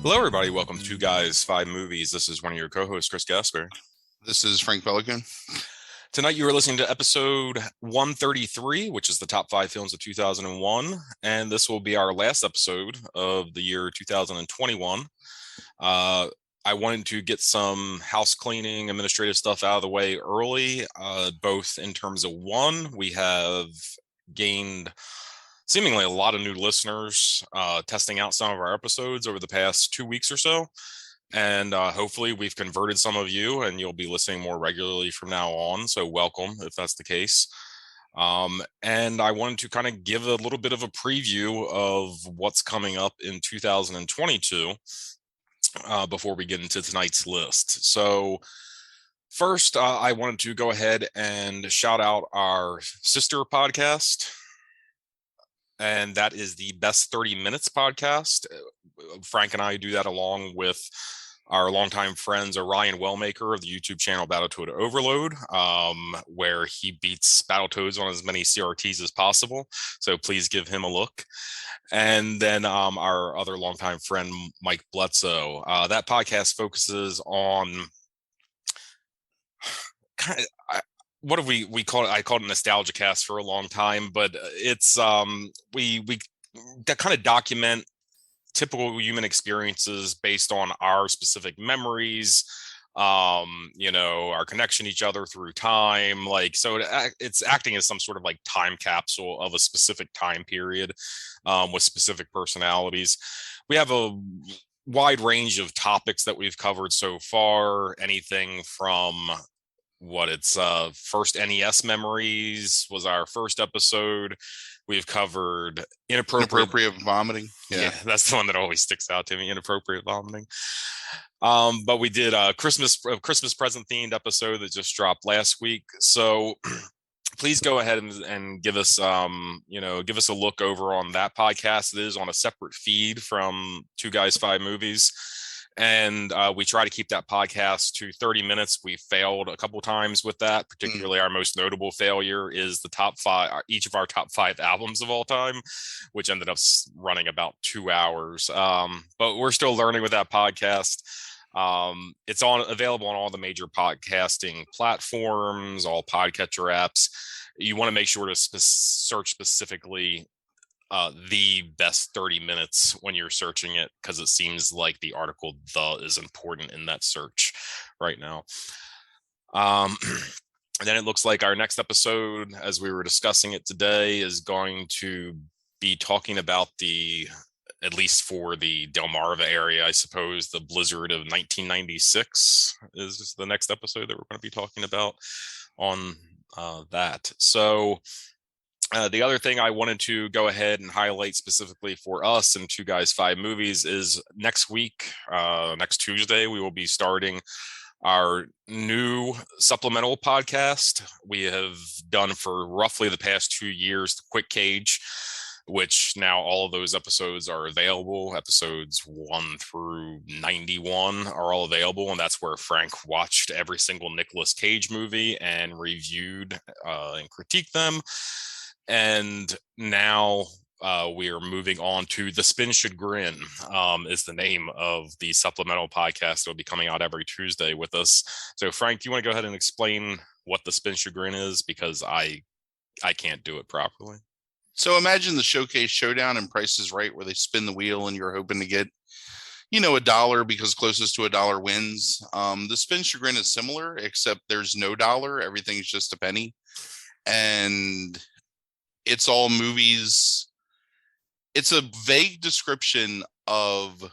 Hello, everybody. Welcome to Two Guys, Five Movies. This is one of your co-hosts, Chris Gasper. This is Frank Pelican. Tonight, you are listening to episode 133, which is the top five films of 2001. And this will be our last episode of the year 2021. I wanted to get some house cleaning, administrative stuff out of the way early, both in terms of one, we have gained seemingly a lot of new listeners testing out some of our episodes over the past 2 weeks or so. And hopefully we've converted some of you and you'll be listening more regularly from now on. So welcome if that's the case. And I wanted to kind of give a little bit of a preview of what's coming up in 2022 before we get into tonight's list. So first, I wanted to go ahead and shout out our sister podcast, and that is the Best 30 Minutes podcast. Frank and I do that along with our longtime friends Orion Wellmaker of the YouTube channel Battletoad Overload, where he beats Battletoads on as many CRTs as possible. So please give him a look. And then our other longtime friend, Mike Bledsoe. That podcast focuses on kind of, what do we call it? I called it nostalgia cast for a long time, but it's we kind of document typical human experiences based on our specific memories, our connection to each other through time. Like, so it's acting as some sort of like time capsule of a specific time period with specific personalities. We have a wide range of topics that we've covered so far, anything from first NES memories was our first episode. We've covered Inappropriate vomiting. Yeah, that's the one that always sticks out to me, inappropriate vomiting. But we did a Christmas present themed episode that just dropped last week. So please go ahead and give us give us a look over on that podcast. It is on a separate feed from Two Guys, Five Movies. And we try to keep that podcast to 30 minutes. We failed a couple times with that. Particularly, our most notable failure is the top five, each of our top five albums of all time, which ended up running about 2 hours. But we're still learning with that podcast. It's available on all the major podcasting platforms, all podcatcher apps. You want to make sure to search specifically the best 30 minutes when you're searching it, because it seems like the article "the" is important in that search right now. And then it looks like our next episode, as we were discussing it today, is going to be talking about at least for the Delmarva area, I suppose, the blizzard of 1996 is the next episode that we're going to be talking about on that. So the other thing I wanted to go ahead and highlight specifically for us and Two Guys, Five Movies is next week, next Tuesday, we will be starting our new supplemental podcast. We have done for roughly the past 2 years, the Quick Cage, which now all of those episodes are available. Episodes 1 through 91 are all available, and that's where Frank watched every single Nicolas Cage movie and reviewed and critiqued them. And now we are moving on to The Spin Should Grin, is the name of the supplemental podcast that will be coming out every Tuesday with us. So, Frank, do you want to go ahead and explain what The Spin Should Grin is? Because I can't do it properly. So imagine the Showcase Showdown and Price is Right, where they spin the wheel and you're hoping to get, $1 because closest to $1 wins. The Spin Should Grin is similar, except there's no dollar. Everything's just a penny. And it's all movies. It's a vague description of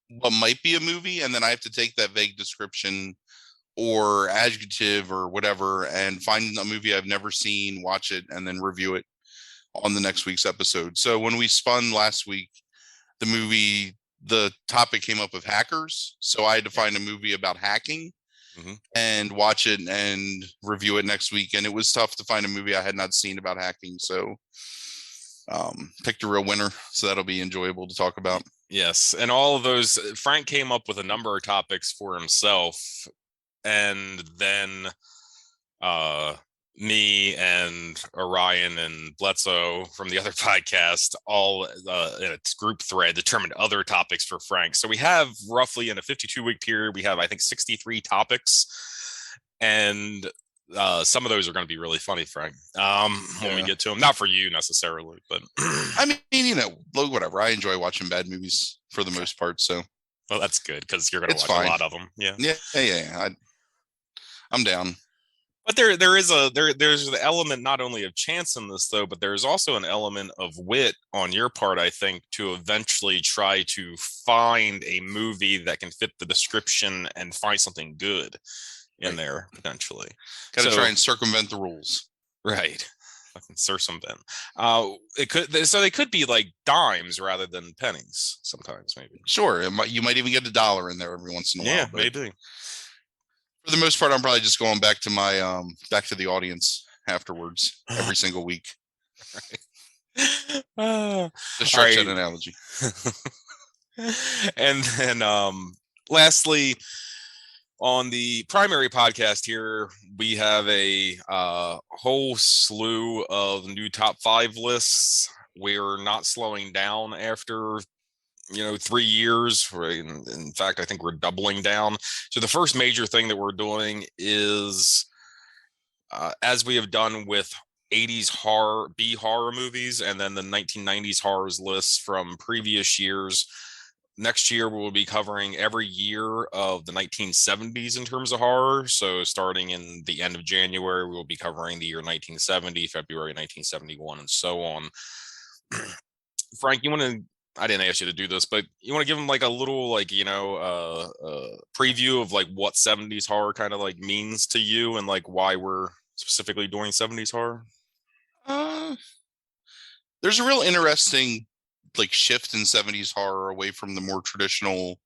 what might be a movie, and then I have to take that vague description or adjective or whatever and find a movie I've never seen, watch it, and then review it on the next week's episode. So when we spun last week, the topic came up of hackers. So I had to find a movie about hacking. Mm-hmm. And watch it and review it next week. And it was tough to find a movie I had not seen about hacking. So picked a real winner. So that'll be enjoyable to talk about. Yes. And all of those, Frank came up with a number of topics for himself. And then me and Orion and Bledsoe from the other podcast all in a group thread determined other topics for Frank. So we have roughly in a 52-week period, we have, I think, 63 topics. And some of those are going to be really funny, Frank, when we get to them. Not for you necessarily, but I mean, you know, look, whatever. I enjoy watching bad movies for the most part. So, well, that's good because you're going to watch fine. a lot of them. Yeah. I'm down. But there's the element not only of chance in this though, but there's also an element of wit on your part, I think, to eventually try to find a movie that can fit the description and find something good in there potentially. Got to try and circumvent the rules. Right. Fucking circumvent. They could be like dimes rather than pennies sometimes, maybe. Sure. You might even get $1 in there every once in a while. Yeah, maybe. For the most part, I'm probably just going back to my back to the audience afterwards every single week. Right. To stretch that analogy. And then lastly, on the primary podcast here, we have a whole slew of new top 5 lists. We're not slowing down after 3 years. In fact, I think we're doubling down. So the first major thing that we're doing is, as we have done with 80s horror movies and then the 1990s horrors lists from previous years, next year we'll be covering every year of the 1970s in terms of horror. So starting in the end of January, we'll be covering the year 1970, February 1971, and so on. Frank, I didn't ask you to do this, but you want to give them like a little preview of like what 70s horror kind of like means to you and like why we're specifically doing 70s horror? There's a real interesting like shift in 70s horror away from the more traditional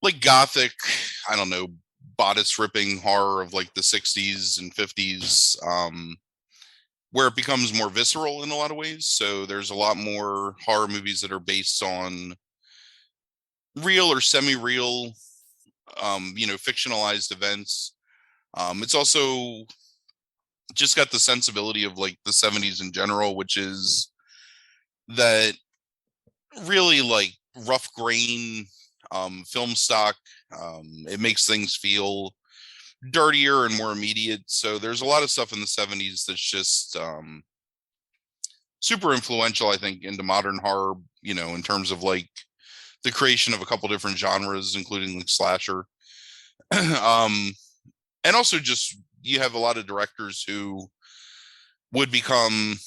like gothic, I don't know, bodice ripping horror of like the 60s and 50s, where it becomes more visceral in a lot of ways. So there's a lot more horror movies that are based on real or semi-real, fictionalized events. It's also just got the sensibility of like the 70s in general, which is that really like rough grain film stock. It makes things feel dirtier and more immediate. So there's a lot of stuff in the 70s that's just super influential, I think, into modern horror, in terms of like the creation of a couple different genres, including like slasher. And also just you have a lot of directors who would become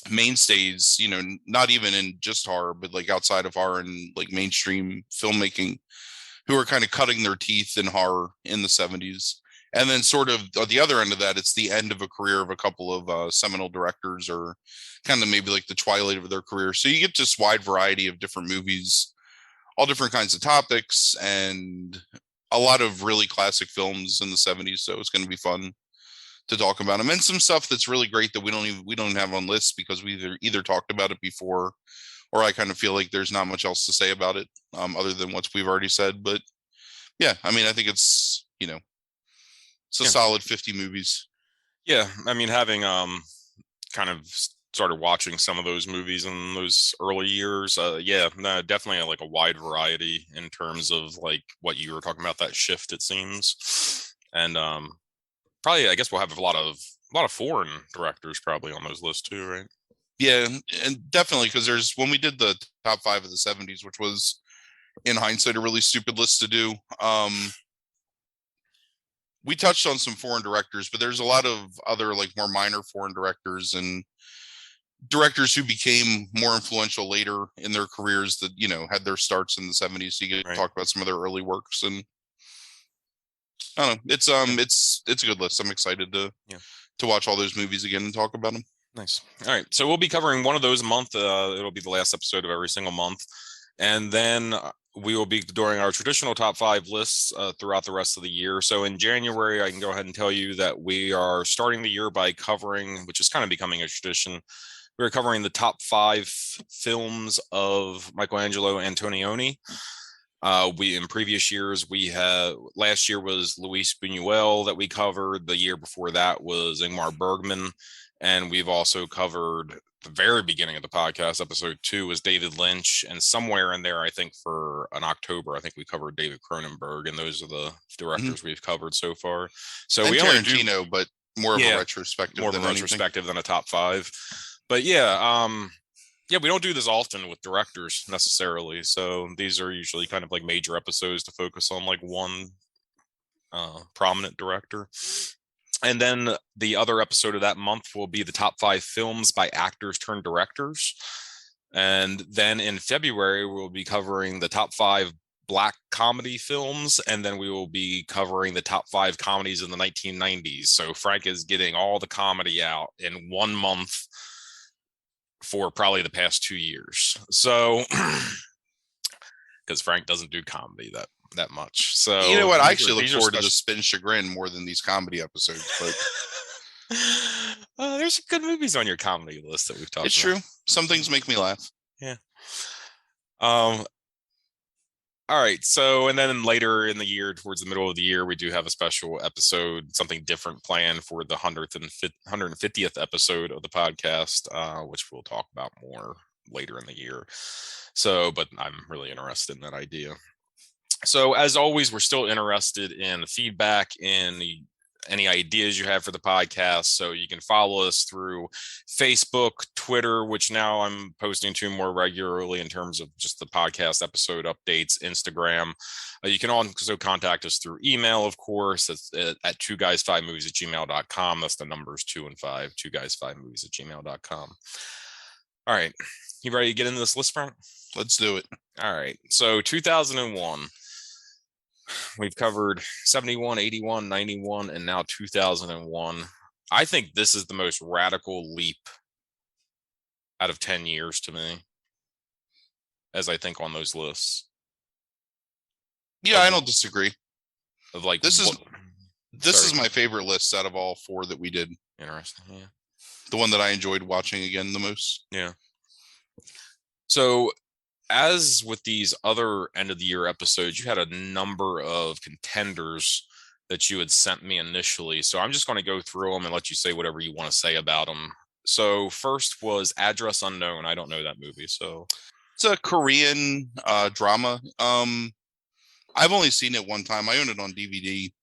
mainstays, not even in just horror, but like outside of horror and like mainstream filmmaking, who are kind of cutting their teeth in horror in the 70s. And then sort of at the other end of that, it's the end of a career of a couple of seminal directors, or kind of maybe like the twilight of their career. So you get this wide variety of different movies, all different kinds of topics, and a lot of really classic films in the 70s. So it's going to be fun to talk about them, and some stuff that's really great that we don't have on lists because we either talked about it before, or I kind of feel like there's not much else to say about it other than what we've already said. But yeah, I mean, I think it's it's a solid 50 movies. Yeah, I mean, having kind of started watching some of those movies in those early years, definitely like a wide variety in terms of like what you were talking about, that shift, it seems. And probably, I guess we'll have a lot of foreign directors probably on those lists too, right? Yeah, and definitely, because when we did the top 5 of the 70s, which was in hindsight a really stupid list to do, we touched on some foreign directors, but there's a lot of other like more minor foreign directors and directors who became more influential later in their careers that had their starts in the 70s. So you get to talk about some of their early works, and I don't know, it's a good list. I'm excited to watch all those movies again and talk about them. Nice. All right, so we'll be covering one of those a month. It'll be the last episode of every single month, and then we will be doing our traditional top 5 lists throughout the rest of the year. So in January, I can go ahead and tell you that we are starting the year by covering, which is kind of becoming a tradition, we're covering the top 5 films of Michelangelo Antonioni. We in previous years we had last year was Luis Buñuel that we covered. The year before that was Ingmar Bergman, and we've also covered the very beginning of the podcast. Episode 2 was David Lynch, and somewhere in there, I think for an October, I think we covered David Cronenberg, and those are the directors we've covered so far. So and we only do Tarantino, but more of a retrospective more of a than anything. retrospective than a top 5. But yeah, we don't do this often with directors necessarily. So these are usually kind of like major episodes to focus on like one prominent director. And then the other episode of that month will be the top 5 films by actors turned directors. And then in February, we'll be covering the top 5 Black comedy films, and then we will be covering the top 5 comedies in the 1990s. So Frank is getting all the comedy out in 1 month for probably the past 2 years. So, because Frank doesn't do comedy that much. So you know what? I actually look forward to the Spin Chagrin more than these comedy episodes. But there's good movies on your comedy list that we've talked about. It's true. Some things make me laugh. Yeah. All right. So, and then later in the year, towards the middle of the year, we do have a special episode, something different planned for the 150th episode of the podcast, which we'll talk about more later in the year. So, but I'm really interested in that idea. So, as always, we're still interested in feedback in any ideas you have for the podcast. So you can follow us through Facebook, Twitter, which now I'm posting to more regularly in terms of just the podcast episode updates, Instagram. You can also contact us through email, of course. That's at 2guys5movies@gmail.com. That's the numbers 2 and 5, 2guys5movies@gmail.com. All right. You ready to get into this list, Frank? Let's do it. All right. So 2001. We've covered 71, 81, 91, and now 2001. I think this is the most radical leap out of 10 years to me, as I think on those lists. Yeah, I don't disagree. Of like this is my favorite list out of all 4 that we did. Interesting. Yeah. The one that I enjoyed watching again the most. Yeah. So as with these other end of the year episodes, you had a number of contenders that you had sent me initially. So I'm just going to go through them and let you say whatever you want to say about them. So first was Address Unknown. I don't know that movie. So it's a Korean drama. I've only seen it one time. I own it on DVD.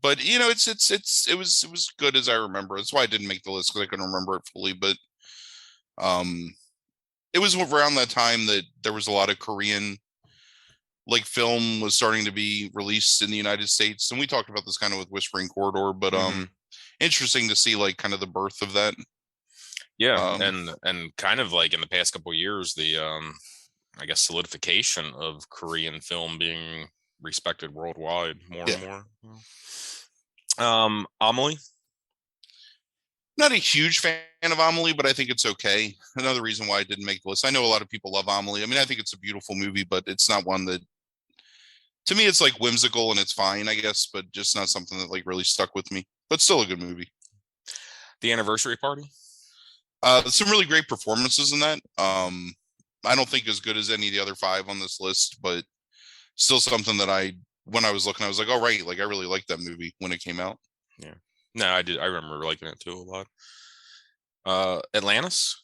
But you know, it was good as I remember. That's why I didn't make the list, because I couldn't remember it fully. But it was around that time that there was a lot of Korean like film was starting to be released in the United States. And we talked about this kind of with Whispering Corridor, but interesting to see like kind of the birth of that. Yeah. And kind of like in the past couple of years, the I guess solidification of Korean film being respected worldwide more and more. Amelie? Not a huge fan of Amelie, but I think it's okay. Another reason why I didn't make the list. I know a lot of people love Amelie. I mean, I think it's a beautiful movie, but it's not one that, to me, it's like whimsical and it's fine, I guess, but just not something that like really stuck with me. But still a good movie. The Anniversary Party? Some really great performances in that. I don't think as good as any of the other 5 on this list, but still something that when I was looking, I was like, oh, right. Like, I really liked that movie when it came out. Yeah. No, I did. I remember liking it too a lot. Atlantis.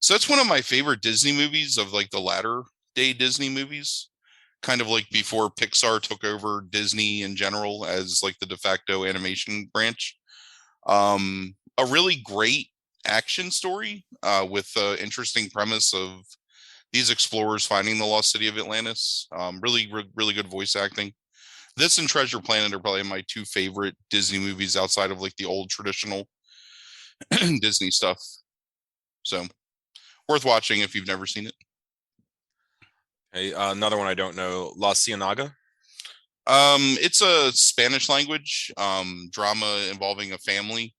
So that's one of my favorite Disney movies of like the latter day Disney movies, kind of like before Pixar took over Disney in general as like the de facto animation branch. A really great action story with an interesting premise of these explorers finding the lost city of Atlantis. Really good voice acting. This and Treasure Planet are probably my 2 favorite Disney movies outside of like the old traditional Disney stuff. So worth watching if you've never seen it. Hey, another one I don't know, La Ciénaga. It's a Spanish language drama involving a family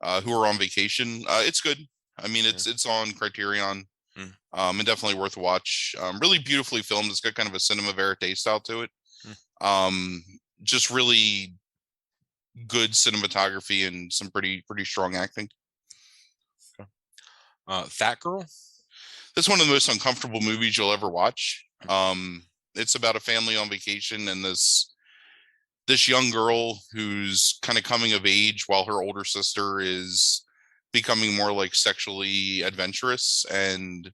who are on vacation. It's good. I mean, it's on Criterion. And definitely worth a watch. Really beautifully filmed. It's got kind of a cinema verite style to it. Just really good cinematography and some pretty strong acting. Fat Girl. That's one of the most uncomfortable movies you'll ever watch. It's about a family on vacation and this young girl who's kind of coming of age while her older sister is becoming more like sexually adventurous, and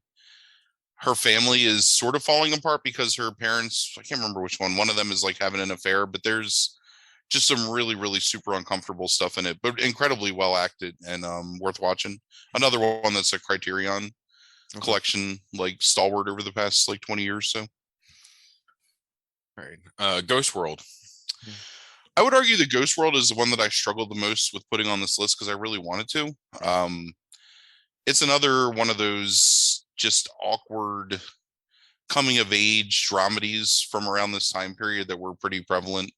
her family is sort of falling apart because her parents, I can't remember which one of them is like having an affair, but there's just some really, really super uncomfortable stuff in it, but incredibly well acted and worth watching. Another one that's a Criterion collection, like stalwart over the past like 20 years. So, all right. Ghost World. I would argue the Ghost World is the one that I struggled the most with putting on this list because I really wanted to. It's another one of those just awkward coming of age dramedies from around this time period that were pretty prevalent.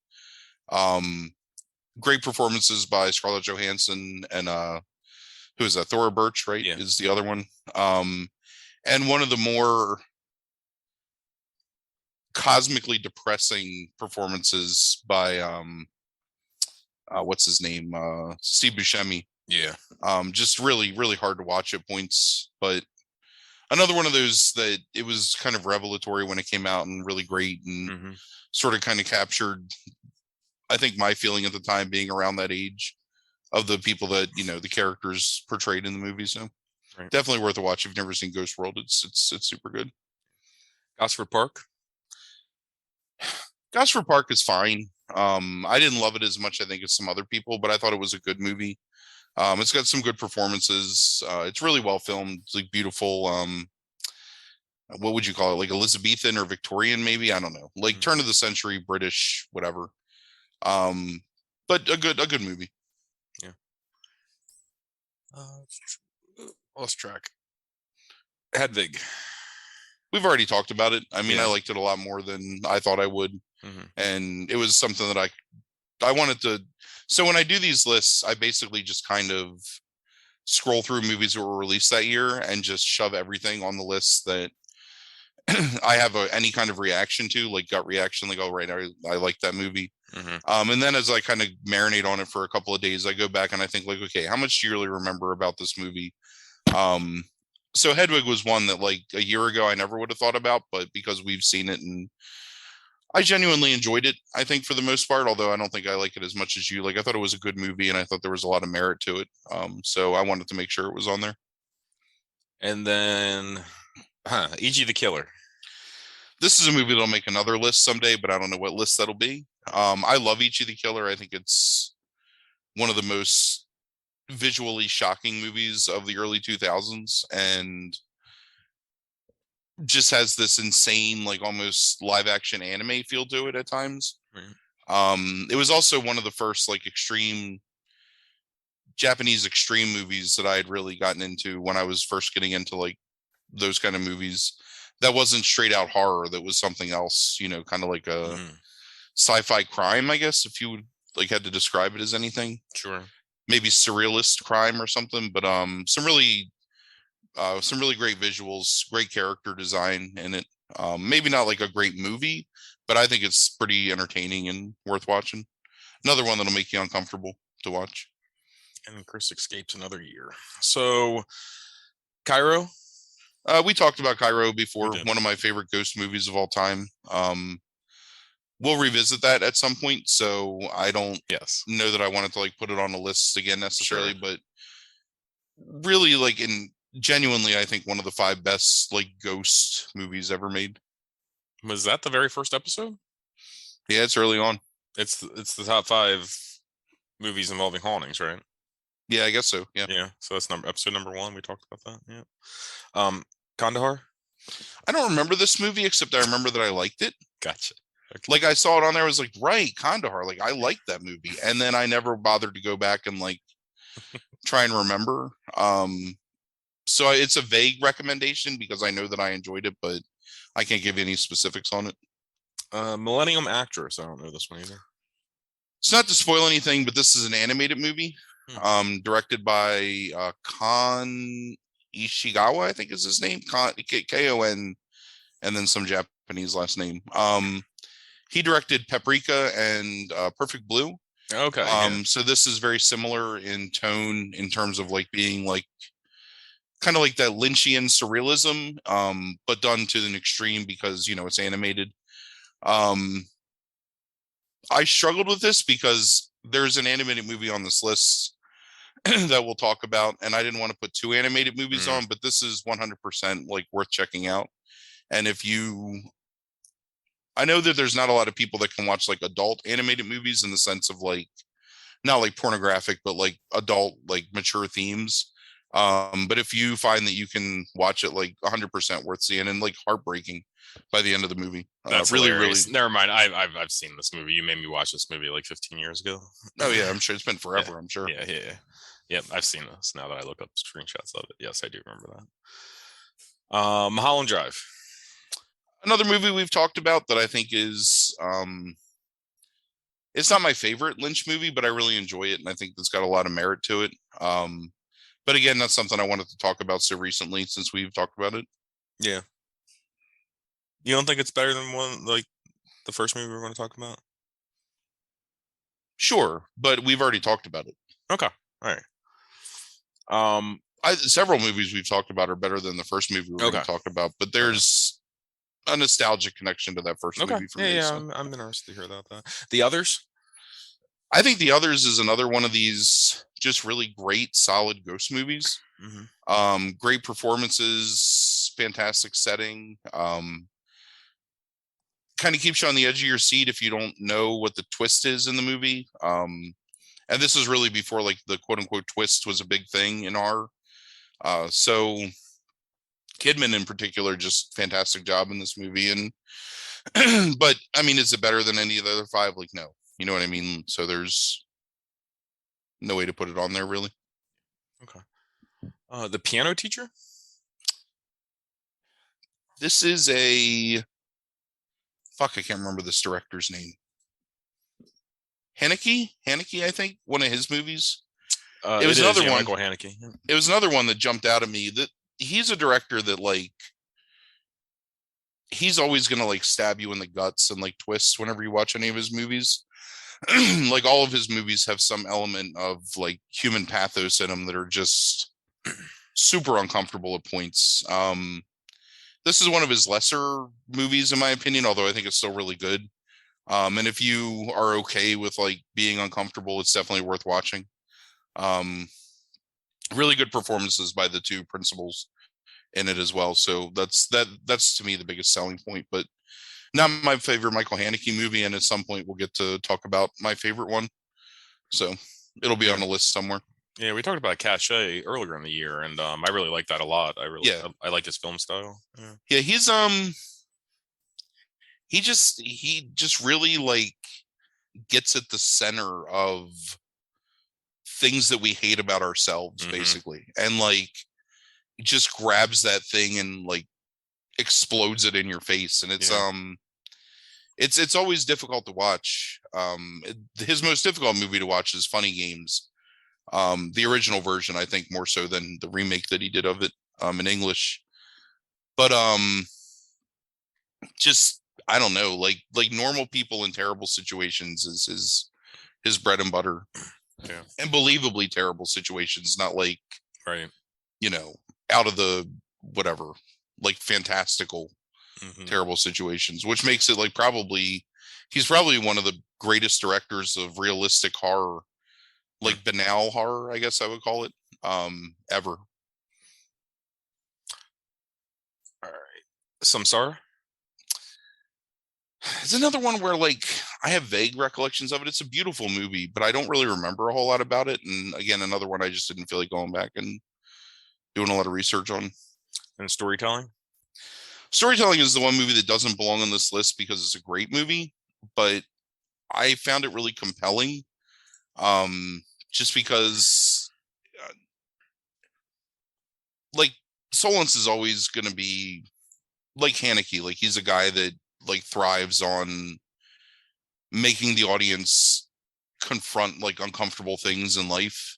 Great performances by Scarlett Johansson and who is that? Thora Birch, right? Yeah. Is the other one. And one of the more cosmically depressing performances by what's his name? Steve Buscemi. Yeah. Just really, really hard to watch at points, but another one of those that it was kind of revelatory when it came out and really great and sort of kind of captured, I think, my feeling at the time being around that age of the people that, you know, the characters portrayed in the movie. So definitely worth a watch. If you've never seen Ghost World, it's super good. Gosford Park. Gosford Park is fine. I didn't love it as much, I think, as some other people, but I thought it was a good movie. It's got some good performances. It's really well filmed. It's like beautiful. What would you call it? Like Elizabethan or Victorian, maybe? I don't know. Like turn of the century British, whatever. But a good movie. Yeah. Lost track. Hedwig. We've already talked about it. I mean, I liked it a lot more than I thought I would. And it was something that I wanted to. So when I do these lists, I basically just kind of scroll through movies that were released that year and just shove everything on the list that I have any kind of reaction to, like gut reaction, like, oh, right, I like that movie. And then as I kind of marinate on it for a couple of days, I go back and I think, like, okay, how much do you really remember about this movie? So Hedwig was one that, like, a year ago I never would have thought about, but because we've seen it and I genuinely enjoyed it, I think, for the most part, although I don't think I like it as much as you. Like, I thought it was a good movie and I thought there was a lot of merit to it. So I wanted to make sure it was on there. And then E.G. the Killer. This is a movie that'll make another list someday, but I don't know what list that'll be. I love E.G. the Killer. I think it's one of the most visually shocking movies of the early 2000s and just has this insane, like, almost live action anime feel to it at times. It was also one of the first, like, Japanese extreme movies that I had really gotten into when I was first getting into, like, those kind of movies that wasn't straight out horror, that was something else, you know, kind of like a sci-fi crime, I guess, if you would, like, had to describe it as anything. Sure. Maybe surrealist crime or something, but some really great visuals, great character design in it. Maybe not like a great movie, but I think it's pretty entertaining and worth watching. Another one that'll make you uncomfortable to watch. And Chris escapes another year. So, Cairo. We talked about Cairo before. One of my favorite ghost movies of all time. We'll revisit that at some point. So I don't know that I wanted to, like, put it on a list again necessarily, but really, like, genuinely, I think one of the 5 best, like, ghost movies ever made. Was that the very first episode? Yeah, it's early on. It's the top 5 movies involving hauntings, right? Yeah, I guess so. Yeah. Yeah. So that's episode number 1. We talked about that. Yeah. Kandahar. I don't remember this movie, except I remember that I liked it. Gotcha. Okay. Like, I saw it on there. I was like, right, Kandahar. Like, I liked that movie, and then I never bothered to go back and, like, try and remember. So it's a vague recommendation because I know that I enjoyed it, but I can't give you any specifics on it. Millennium Actress. I don't know this one either. It's not to spoil anything, but this is an animated movie, directed by Kon Ishigawa, I think is his name, Kon, and then some Japanese last name. He directed Paprika and Perfect Blue. Okay. So this is very similar in tone in terms of, like, being, like, kind of like that Lynchian surrealism, but done to an extreme because, you know, it's animated. Um, I struggled with this because there's an animated movie on this list that we'll talk about, and I didn't want to put two animated movies Mm, on, but this is 100% like worth checking out. And if you, I know that there's not a lot of people that can watch like adult animated movies in the sense of like not like pornographic, but like adult, like mature themes. But if you find that you can watch it, like 100% worth seeing and like heartbreaking by the end of the movie. that's Really, really. hilarious. Never mind. I've seen this movie. You made me watch this movie like 15 years ago. Oh yeah, I'm sure it's been Yeah, forever. I'm sure. yeah. Yep, I've seen this now that I look up screenshots of it. Yes, I do remember that. Mulholland Drive. Another movie we've talked about that I think is it's not my favorite Lynch movie, but I really enjoy it, and I think it's got a lot of merit to it. But again, that's something I wanted to talk about so recently since we've talked about it. Yeah. You don't think it's better than one like the first movie we're going to talk about? Sure, but we've already talked about it. Okay. All right. Um. Several movies we've talked about are better than the first movie we're going to talk about, but there's a nostalgic connection to that first movie for me. Yeah. So. I'm interested to hear about that. The Others. I think The Others is another one of these just really great, solid ghost movies. Great performances, fantastic setting. Kind of keeps you on the edge of your seat if you don't know what the twist is in the movie. And this is really before like the quote unquote twist was a big thing in horror. So Kidman in particular, just fantastic job in this movie. And but I mean, is it better than any of the other five? Like, no, you know what I mean? So there's no way to put it on there really. Okay. The Piano Teacher. This is a fuck, I can't remember this director's name. Haneke, I think, one of his movies. It was another one. Michael Haneke. It was another one that jumped out at me. That he's a director that like he's always gonna like stab you in the guts and like twists whenever you watch any of his movies. Like all of his movies have some element of like human pathos in them that are just super uncomfortable at points. This is one of his lesser movies in my opinion, although I think it's still really good. And if you are okay with like being uncomfortable, it's definitely worth watching. Really good performances by the two principals in it as well. So that's to me the biggest selling point, but not my favorite Michael Haneke movie. And at some point we'll get to talk about my favorite one. So it'll be on the list somewhere. Yeah, we talked about Cachet earlier in the year, and I really like that a lot. I like his film style. Yeah, he just really like gets at the center of things that we hate about ourselves, basically, and like just grabs that thing and like explodes it in your face. And it's always difficult to watch. His most difficult movie to watch is Funny Games. The original version, I think, more so than the remake that he did of it in English. But just I don't know, like normal people in terrible situations is his bread and butter. Yeah. And believably terrible situations, not like you know, out of the whatever, like fantastical terrible situations, which makes it like he's probably one of the greatest directors of realistic horror, like banal horror, I guess I would call it, ever. All right. Samsara. It's another one where like I have vague recollections of it. It's a beautiful movie, but I don't really remember a whole lot about it. And again, another one I just didn't feel like going back and doing a lot of research on. And storytelling. Storytelling is the one movie that doesn't belong on this list because it's a great movie, but I found it really compelling. Just because like Solence is always going to be like Haneke. Like he's a guy that like thrives on making the audience confront like uncomfortable things in life.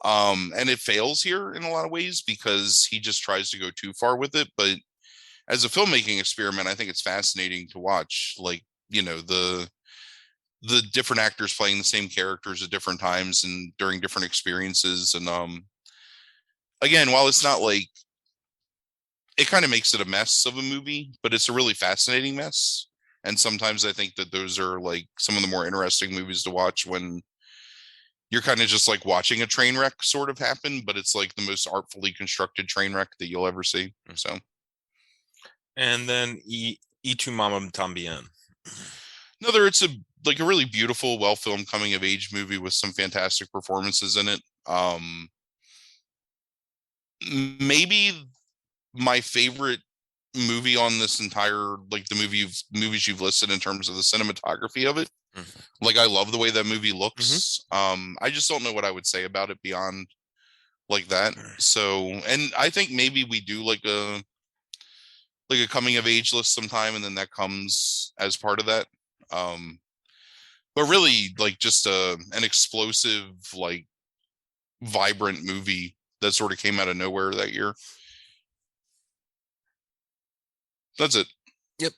And it fails here in a lot of ways because he just tries to go too far with it. But as a filmmaking experiment, I think it's fascinating to watch, like, you know, the different actors playing the same characters at different times and during different experiences. And again, while it's not like, it kind of makes it a mess of a movie, but it's a really fascinating mess. And sometimes I think that those are like some of the more interesting movies to watch, when you're kind of just like watching a train wreck sort of happen, but it's like the most artfully constructed train wreck that you'll ever see. So, And then Y Tu Mama Tambien. another, it's a like a really beautiful, well filmed coming of age movie with some fantastic performances in it. Maybe my favorite movie on this entire, like the movies you've listed in terms of the cinematography of it. Mhm. Like, I love the way that movie Mhm. looks. I just don't know what I would say about it beyond like that. So, and I think maybe we do like a coming of age list sometime, and then that comes as part of that. Um, but really, like, just an explosive, like, vibrant movie that sort of came out of nowhere that year. That's it. Yep.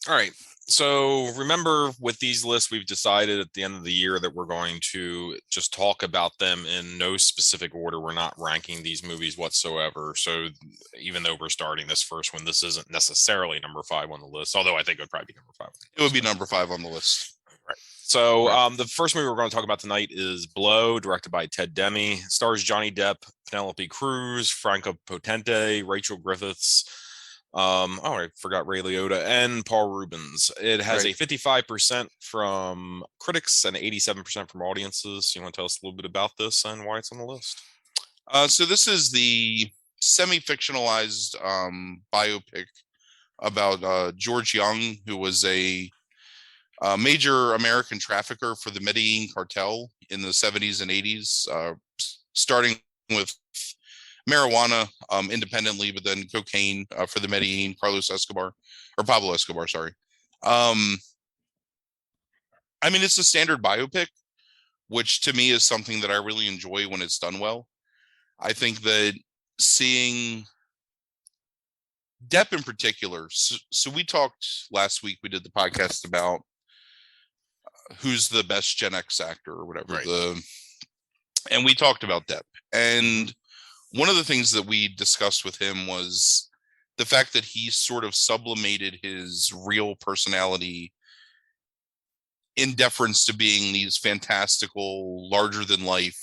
All right. So remember, with these lists, we've decided at the end of the year that we're going to just talk about them in no specific order. We're not ranking these movies whatsoever. So even though we're starting this first one, this isn't necessarily number 5 on the list, although I think it would probably be number 5 on the It would list. be number 5 on the list. Right. So Right. the first movie we're going to talk about tonight is Blow, directed by Ted Demme. Stars Johnny Depp, Penelope Cruz, Franco Potente, Rachel Griffiths. I forgot Ray Liotta and Paul Rubens. It has Right. a 55% from critics and 87% from audiences. You want to tell us a little bit about this and why it's on the list? So this is the semi-fictionalized biopic about George Young, who was a major American trafficker for the Medellin cartel in the 70s and 80s, starting with marijuana independently, but then cocaine for the Medellin, Pablo Escobar, sorry. Um, I mean, it's a standard biopic, which to me is something that I really enjoy when it's done well. I think that seeing Depp in particular, so we talked last week, we did the podcast about who's the best Gen X actor or whatever, Right. and we talked about Depp. And one of the things that we discussed with him was the fact that he sort of sublimated his real personality in deference to being these fantastical, larger than life,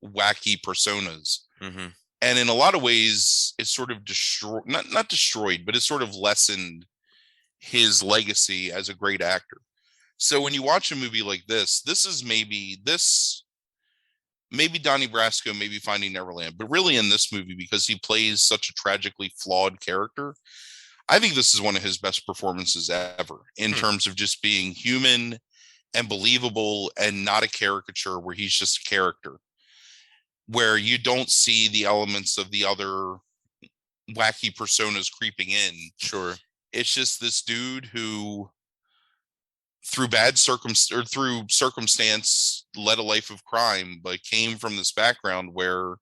wacky personas. Mm-hmm. And in a lot of ways, it's sort of not destroyed, but it's sort of lessened his legacy as a great actor. So when you watch a movie like this is maybe Donnie Brasco, maybe Finding Neverland, but really in this movie, because he plays such a tragically flawed character, I think this is one of his best performances ever in terms of just being human and believable and not a caricature where he's just a character, where you don't see the elements of the other wacky personas creeping in. Sure. It's just this dude who, through through circumstance, led a life of crime, but came from this background where,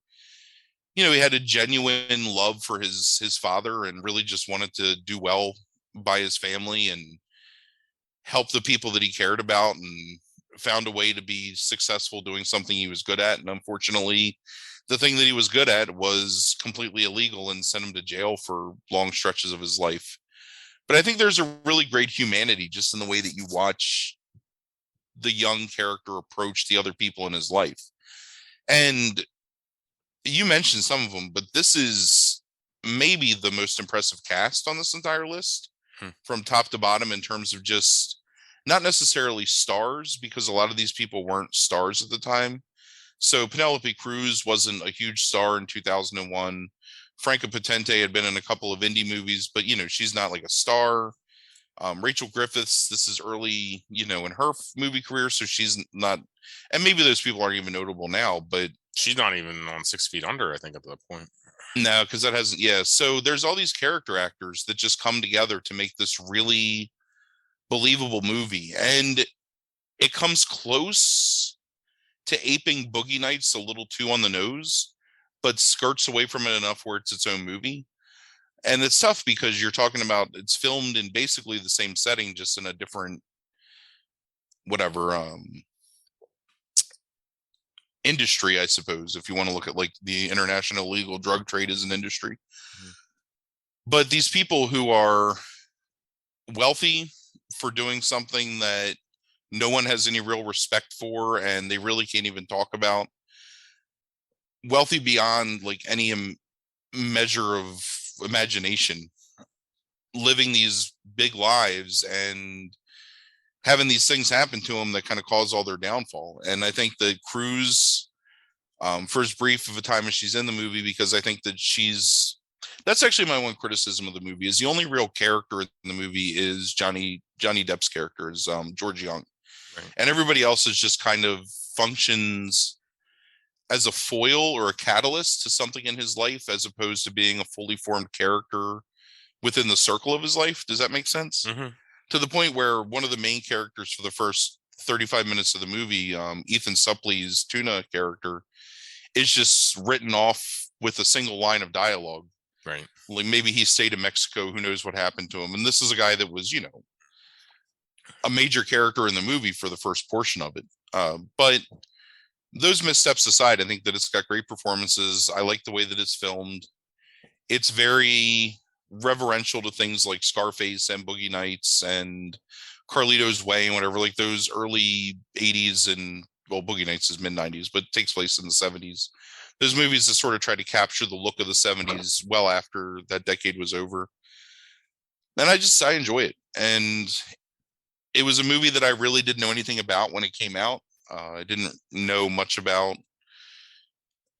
you know, he had a genuine love for his father and really just wanted to do well by his family and help the people that he cared about, and found a way to be successful doing something he was good at. And unfortunately, the thing that he was good at was completely illegal and sent him to jail for long stretches of his life. But I think there's a really great humanity just in the way that you watch the young character approach the other people in his life. And you mentioned some of them, but this is maybe the most impressive cast on this entire list from top to bottom, in terms of just not necessarily stars, because a lot of these people weren't stars at the time. So Penelope Cruz wasn't a huge star in 2001. Franca Potente had been in a couple of indie movies, but, you know, she's not like a star. Rachel Griffiths, this is early, you know, in her movie career, so she's not, and maybe those people aren't even notable now, but She's not even on 6 Feet Under, I think, at that point. no, because that hasn't, yeah. So there's all these character actors that just come together to make this really believable movie, and it comes close to aping Boogie Nights a little too on the nose, but skirts away from it enough where it's its own movie. And it's tough because you're talking about, it's filmed in basically the same setting, just in a different whatever industry, I suppose, if you want to look at like the international illegal drug trade as an industry. Mhm. But these people who are wealthy for doing something that no one has any real respect for and they really can't even talk about, wealthy beyond like any measure of imagination, living these big lives and having these things happen to them that kind of cause all their downfall. And I think that Cruz, for as brief of a time as she's in the movie, because I think that that's actually my one criticism of the movie, is the only real character in the movie is Johnny Depp's character is George Young, Right. and everybody else is just kind of functions as a foil or a catalyst to something in his life, as opposed to being a fully formed character within the circle of his life. Does that make sense? Mm-hmm. To the point where one of the main characters for the first 35 minutes of the movie, Ethan Suplee's Tuna character, is just written off with a single line of dialogue. Right. Like maybe he stayed in Mexico, who knows what happened to him. And this is a guy that was, a major character in the movie for the first portion of it. But those missteps aside, I think that it's got great performances. I like the way that it's filmed. It's very reverential to things like Scarface and Boogie Nights and Carlito's Way and whatever, like those early 80s, and well, Boogie Nights is mid 90s, but takes place in the 70s. Those movies that sort of try to capture the look of the 70s well after that decade was over. And I enjoy it. And it was a movie that I really didn't know anything about when it came out. I didn't know much about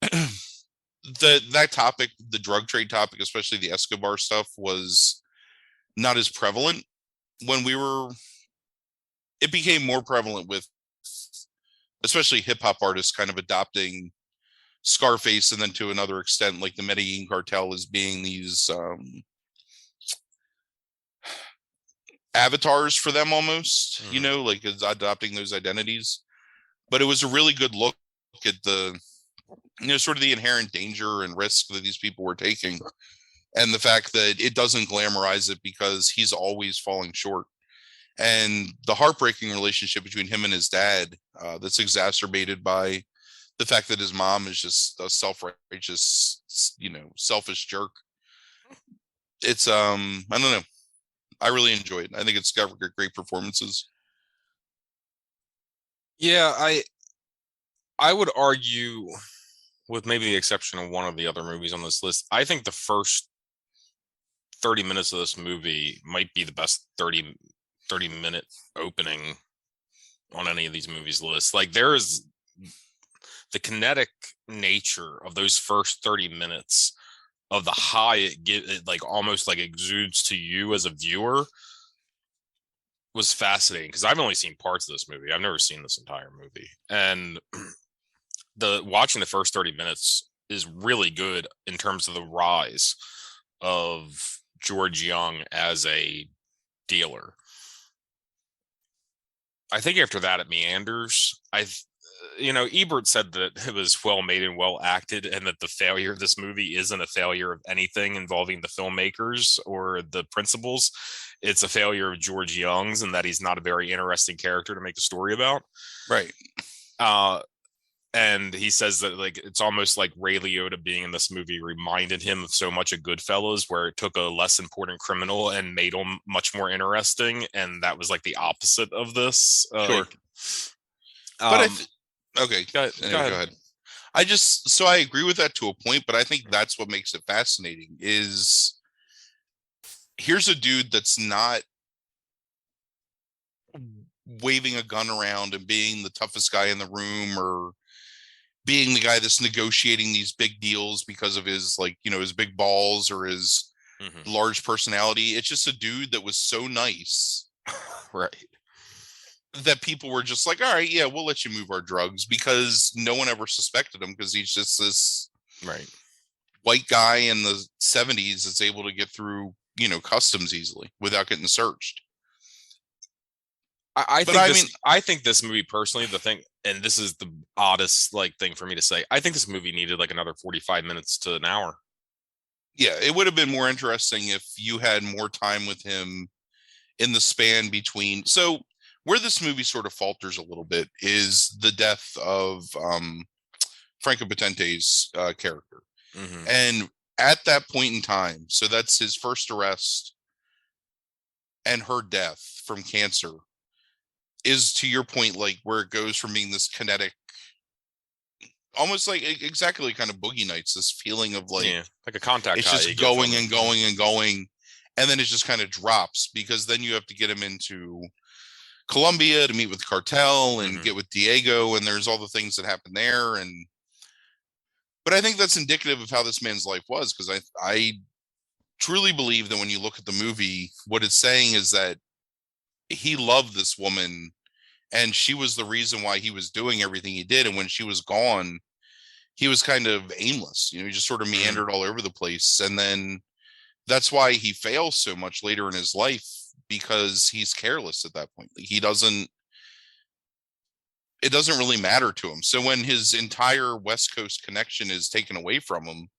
that topic, the drug trade topic, especially the Escobar stuff, was not as prevalent when it became more prevalent with especially hip hop artists kind of adopting Scarface, and then to another extent, like the Medellin cartel, as being these avatars for them almost, like adopting those identities. But it was a really good look at the, sort of the inherent danger and risk that these people were taking. And the fact that it doesn't glamorize it because he's always falling short. And the heartbreaking relationship between him and his dad, that's exacerbated by the fact that his mom is just a self-righteous, selfish jerk. It's, I don't know. I really enjoy it. I think it's got great performances. Yeah, I would argue, with maybe the exception of one of the other movies on this list, I think the first 30 minutes of this movie might be the best 30-minute opening on any of these movies lists. Like, there is the kinetic nature of those first 30 minutes of the high it like almost like exudes to you as a viewer was fascinating, because I've only seen parts of this movie. I've never seen this entire movie. And watching the first 30 minutes is really good in terms of the rise of George Young as a dealer. I think after that it meanders. Ebert said that it was well made and well acted, and that the failure of this movie isn't a failure of anything involving the filmmakers or the principals. It's a failure of George Young's, and that he's not a very interesting character to make a story about. Right. And he says that, like, it's almost like Ray Liotta being in this movie reminded him of so much of Goodfellas, where it took a less important criminal and made him much more interesting. And that was like the opposite of this. Sure. But okay. Go ahead. I agree with that to a point, but I think that's what makes it fascinating is here's a dude that's not waving a gun around and being the toughest guy in the room, or being the guy that's negotiating these big deals because of his, like, his big balls or his large personality. It's just a dude that was so nice. Right. That people were just like, all right, yeah, we'll let you move our drugs, because no one ever suspected him, because he's just this white guy in the 70s that's able to get through, customs easily without getting searched. I think this movie personally, the thing, and this is the oddest thing for me to say, I think this movie needed like another 45 minutes to an hour. Yeah, it would have been more interesting if you had more time with him in the span between. So where this movie sort of falters a little bit is the death of Franco Potente's character. Hmm. And at that point in time, so that's his first arrest and her death from cancer, is, to your point, like where it goes from being this kinetic, almost like exactly kind of Boogie Nights, this feeling of like Yeah, like a contact it's high you just get from going it. and going and going, and then it just kind of drops, because then you have to get him into Colombia to meet with the cartel and Hmm. get with Diego, and there's all the things that happen there. And but I think that's indicative of how this man's life was, because I truly believe that when you look at the movie, what it's saying is that he loved this woman, and she was the reason why he was doing everything he did. And when she was gone, he was kind of aimless. He just sort of Hmm. meandered all over the place. And then that's why he fails so much later in his life, because he's careless at that point. He doesn't, it doesn't really matter to him. So when his entire West Coast connection is taken away from him,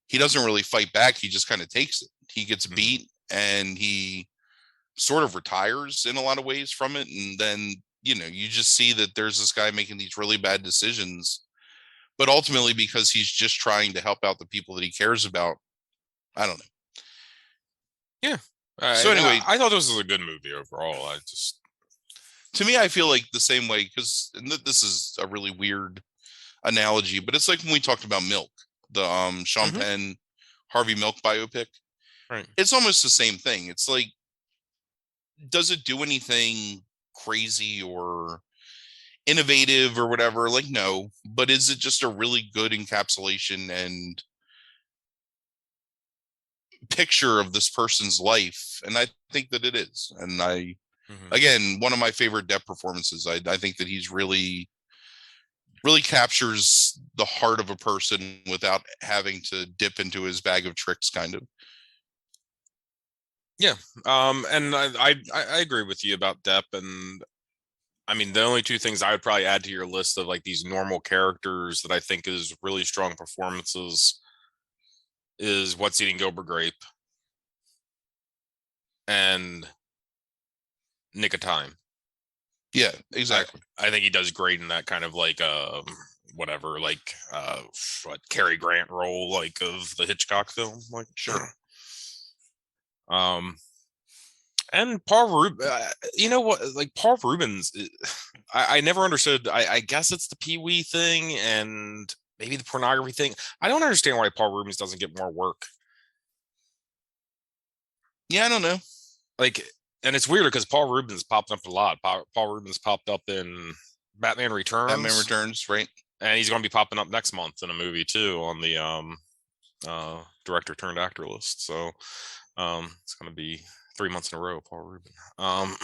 he doesn't really fight back. He just kind of takes it. He gets Hmm. beat, and he sort of retires in a lot of ways from it. And then, you just see that there's this guy making these really bad decisions, but ultimately because he's just trying to help out the people that he cares about. I don't know. Yeah. So anyway, I thought this was a good movie overall. I just. to me, I feel like the same way, because this is a really weird analogy, but it's like when we talked about Milk, the Sean Hmm. Penn Harvey Milk biopic. Right. It's almost the same thing. It's like, does it do anything crazy or innovative or whatever? Like, no. But is it just a really good encapsulation and picture of this person's life? And I think that it is. And Hmm. again, one of my favorite Depp performances. I think that he's really, really captures the heart of a person without having to dip into his bag of tricks, kind of. Yeah. And I agree with you about Depp. And I mean, the only two things I would probably add to your list of like these normal characters that I think is really strong performances is What's Eating Gilbert Grape and Nick of Time. Yeah, I exactly. I think he does great in that kind of like whatever, like what Cary Grant role, like of the Hitchcock film, like. Sure. um and Paul Rubens, you know what, like Paul Rubens, I never understood. I guess it's the Pee Wee thing and maybe the pornography thing. I don't understand why Paul Rubens doesn't get more work. Yeah, I don't know. Like, and it's weird because Paul Rubens popped up a lot. Paul Rubens popped up in Batman Batman Returns, Returns, right? and he's going to be popping up next month in a movie too on the director turned actor list. So it's going to be 3 months in a row. Paul Rubin, um,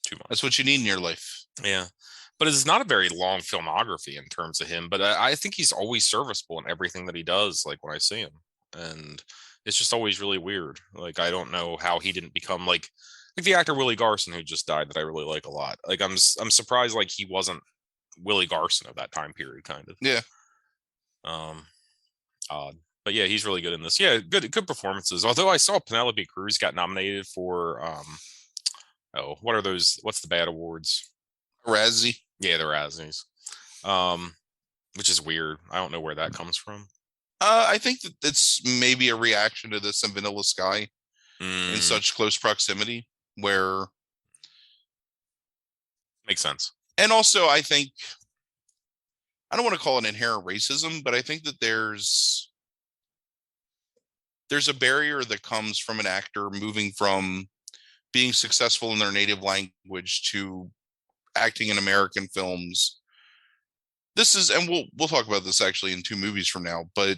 two That's months. what you need in your life. Yeah, but it's not a very long filmography in terms of him. But I think he's always serviceable in everything that he does. Like when I see him, and it's just always really weird. Like I don't know how he didn't become like the actor Willie Garson who just died that I really like a lot. Like I'm surprised like he wasn't Willie Garson of that time period, kind of. Yeah. Um, odd. But yeah, he's really good in this. Yeah, good performances. Although I saw Penelope Cruz got nominated for oh, what are those? What's the bad awards? Razzie. Yeah, the Razzies. Um, which is weird. I don't know where that comes from. I think that it's maybe a reaction to this and Vanilla Sky in Mm, such close proximity, where, makes sense. and also I think, I don't want to call it inherent racism, but I think that there's a barrier that comes from an actor moving from being successful in their native language to acting in American films. This is, and we'll talk about this actually in two movies from now, but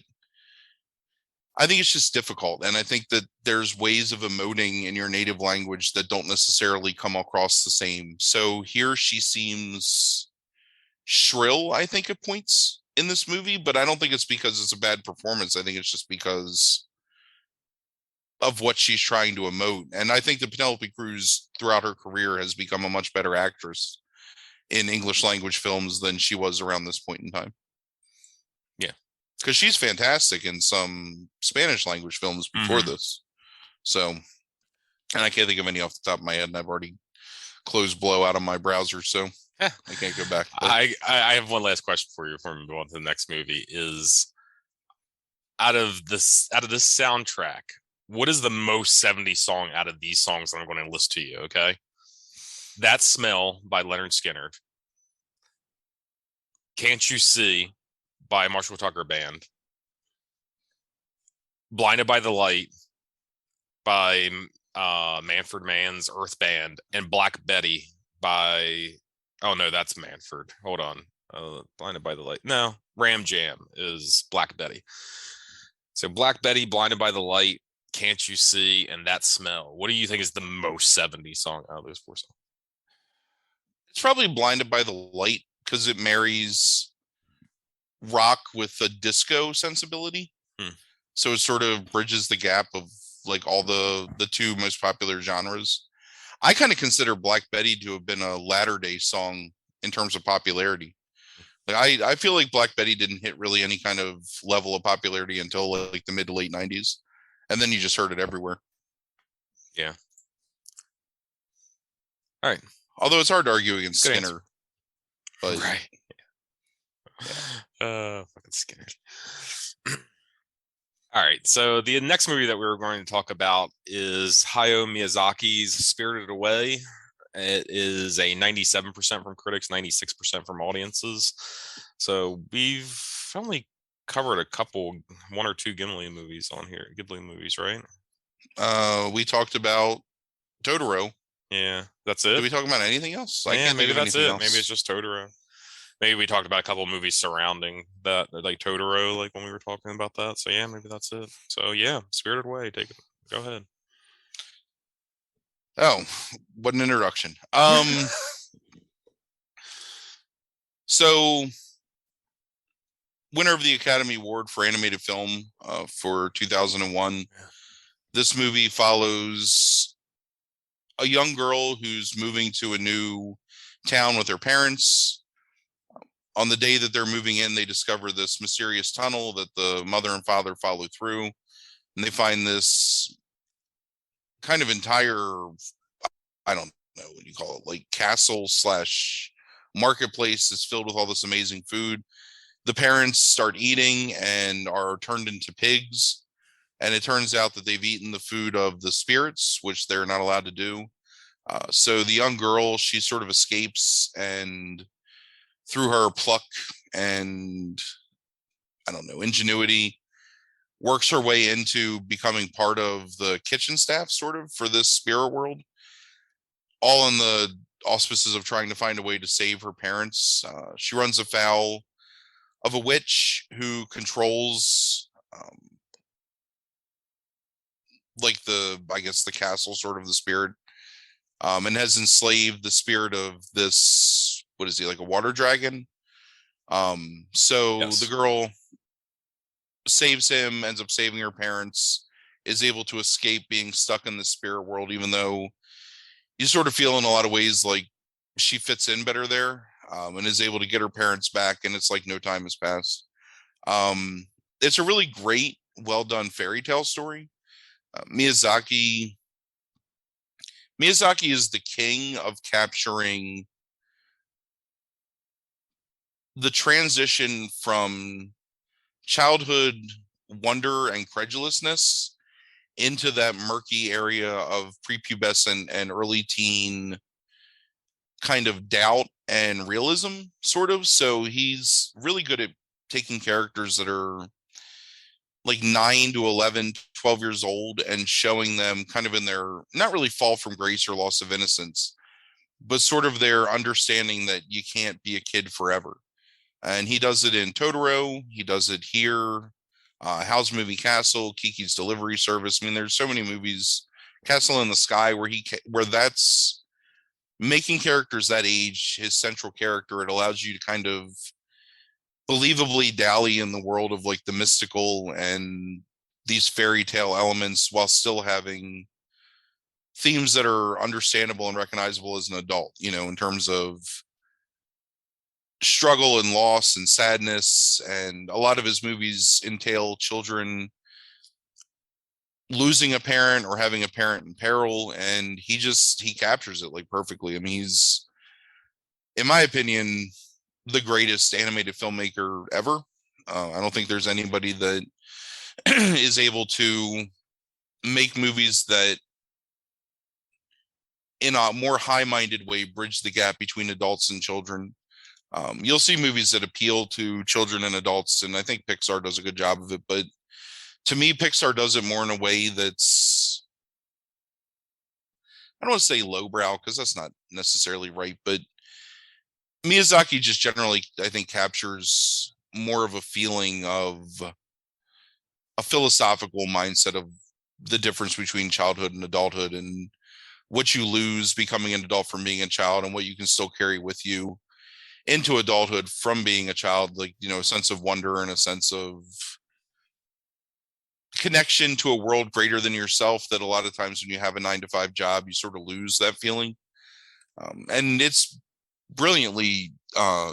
I think it's just difficult. And I think that there's ways of emoting in your native language that don't necessarily come across the same. So here she seems shrill, I think, at points in this movie, but I don't think it's because it's a bad performance. I think it's just because of what she's trying to emote. And I think that Penelope Cruz throughout her career has become a much better actress in English language films than she was around this point in time. Yeah. Because she's fantastic in some Spanish language films before Mm-hmm. this. So, and I can't think of any off the top of my head, and I've already closed Blow out of my browser. So, I can't go back. But I have one last question for you before we move on to the next movie. Is out of this soundtrack, what is the most 70s song out of these songs that I'm going to list to you? Okay, That Smell by Leonard Skinner, Can't You See by Marshall Tucker Band, Blinded by the Light by Manfred Mann's Earth Band, and Black Betty by, oh no, that's Manfred. Hold on. Blinded by the Light. No, Ram Jam is Black Betty. So Black Betty, Blinded by the Light, Can't You See, and That Smell. What do you think is the most 70s song out of those four songs? it's probably Blinded by the Light because it marries rock with a disco sensibility. Hmm. So it sort of bridges the gap of like all the two most popular genres. I kind of consider Black Betty to have been a latter day song in terms of popularity. Like I feel like Black Betty didn't hit really any kind of level of popularity until like the mid to late 90s. And then you just heard it everywhere. Yeah. All right. Although it's hard to argue against Good Skinner. answer. But Right. Fucking Skinner. All right. So the next movie that we were going to talk about is Hayao Miyazaki's Spirited Away. It is a 97% from critics, 96% from audiences. So we've only covered a couple, one or two Ghibli movies on here. Ghibli movies, right? we talked about Totoro. Yeah, that's Did it. we talk about anything else? I Yeah, can't think maybe of that's anything it. else. Maybe it's just Totoro. Maybe we talked about a couple of movies surrounding that, like Totoro, like when we were talking about that. So yeah, maybe that's it. So yeah, Spirited Away. Take it. Go ahead. Oh, what an introduction. So winner of the Academy Award for animated film for 2001. This movie follows a young girl who's moving to a new town with her parents. On the day that they're moving in, they discover this mysterious tunnel that the mother and father follow through, and they find this kind of entire, I don't know what you call it, like castle slash marketplace is filled with all this amazing food. The parents start eating and are turned into pigs, and it turns out that they've eaten the food of the spirits, which they're not allowed to do. So the young girl, she sort of escapes, and through her pluck and, I don't know, ingenuity, works her way into becoming part of the kitchen staff, sort of, for this spirit world, all in the auspices of trying to find a way to save her parents. She runs afoul of a witch who controls like I guess the castle, sort of the spirit, and has enslaved the spirit of this, what is he, like a water dragon? So the Yes. girl saves him, ends up saving her parents, is able to escape being stuck in the spirit world, even though you sort of feel in a lot of ways like she fits in better there, and is able to get her parents back, and it's like no time has passed. It's a really great, well done fairy tale story. Miyazaki is the king of capturing the transition from childhood wonder and credulousness into that murky area of prepubescent and early teen kind of doubt and realism, sort of. So he's really good at taking characters that are like 9 to 11, 12 years old and showing them kind of in their, not really fall from grace or loss of innocence, but sort of their understanding that you can't be a kid forever. And he does it in Totoro. He does it here. Howl's Moving Castle, Kiki's Delivery Service. I mean, there's so many movies. Castle in the Sky, where that's making characters that age his central character. It allows you to kind of believably dally in the world of like the mystical and these fairy tale elements while still having themes that are understandable and recognizable as an adult, in terms of struggle and loss and sadness. And a lot of his movies entail children losing a parent or having a parent in peril, and he captures it like perfectly. I mean, in my opinion, the greatest animated filmmaker ever. I don't think there's anybody that is able to make movies that, in a more high-minded way, bridge the gap between adults and children. You'll see movies that appeal to children and adults, and I think Pixar does a good job of it. But to me, Pixar does it more in a way that's, I don't want to say lowbrow because that's not necessarily right, but Miyazaki just generally, I think, captures more of a feeling of a philosophical mindset of the difference between childhood and adulthood, and what you lose becoming an adult from being a child, and what you can still carry with you into adulthood from being a child, like, a sense of wonder and a sense of connection to a world greater than yourself, that a lot of times when you have a 9 to 5 job, you sort of lose that feeling. And it's brilliantly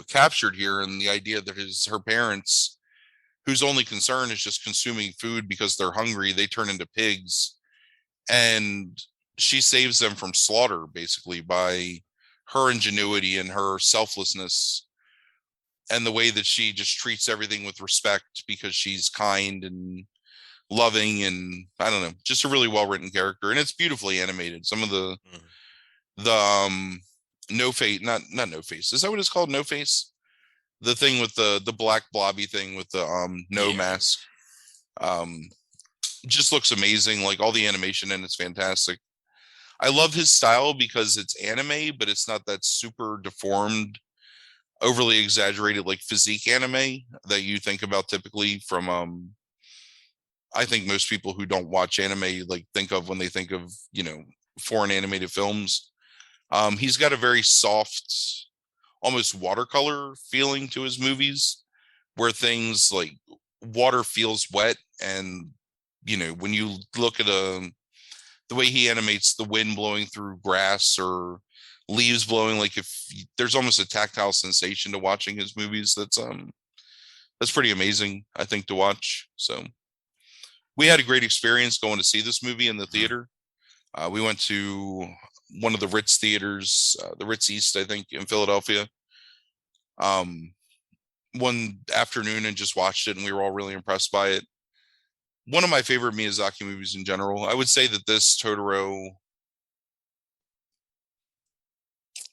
captured here in the idea that her parents, whose only concern is just consuming food because they're hungry, they turn into pigs, and she saves them from slaughter basically by her ingenuity and her selflessness, and the way that she just treats everything with respect because she's kind and loving, and I don't know, just a really well written character, and it's beautifully animated. Some of the no face, not no face, is that what it's called, no face, the thing with the black blobby thing with the no Yeah. mask, um just looks amazing. Like, all the animation in it's fantastic. I love his style because it's anime, but it's not that super deformed, overly exaggerated, like physique anime that you think about typically from I think most people who don't watch anime like think of when they think of, foreign animated films. He's got a very soft, almost watercolor feeling to his movies, where things like water feels wet, and when you look at the way he animates the wind blowing through grass or leaves blowing, like, if there's almost a tactile sensation to watching his movies, that's pretty amazing, I think, to watch. So we had a great experience going to see this movie in the Mhm. theater. We went to one of the Ritz theaters, the Ritz East, I think, in Philadelphia, um, one afternoon, and just watched it, and we were all really impressed by it. One of my favorite Miyazaki movies in general. I would say that this, Totoro,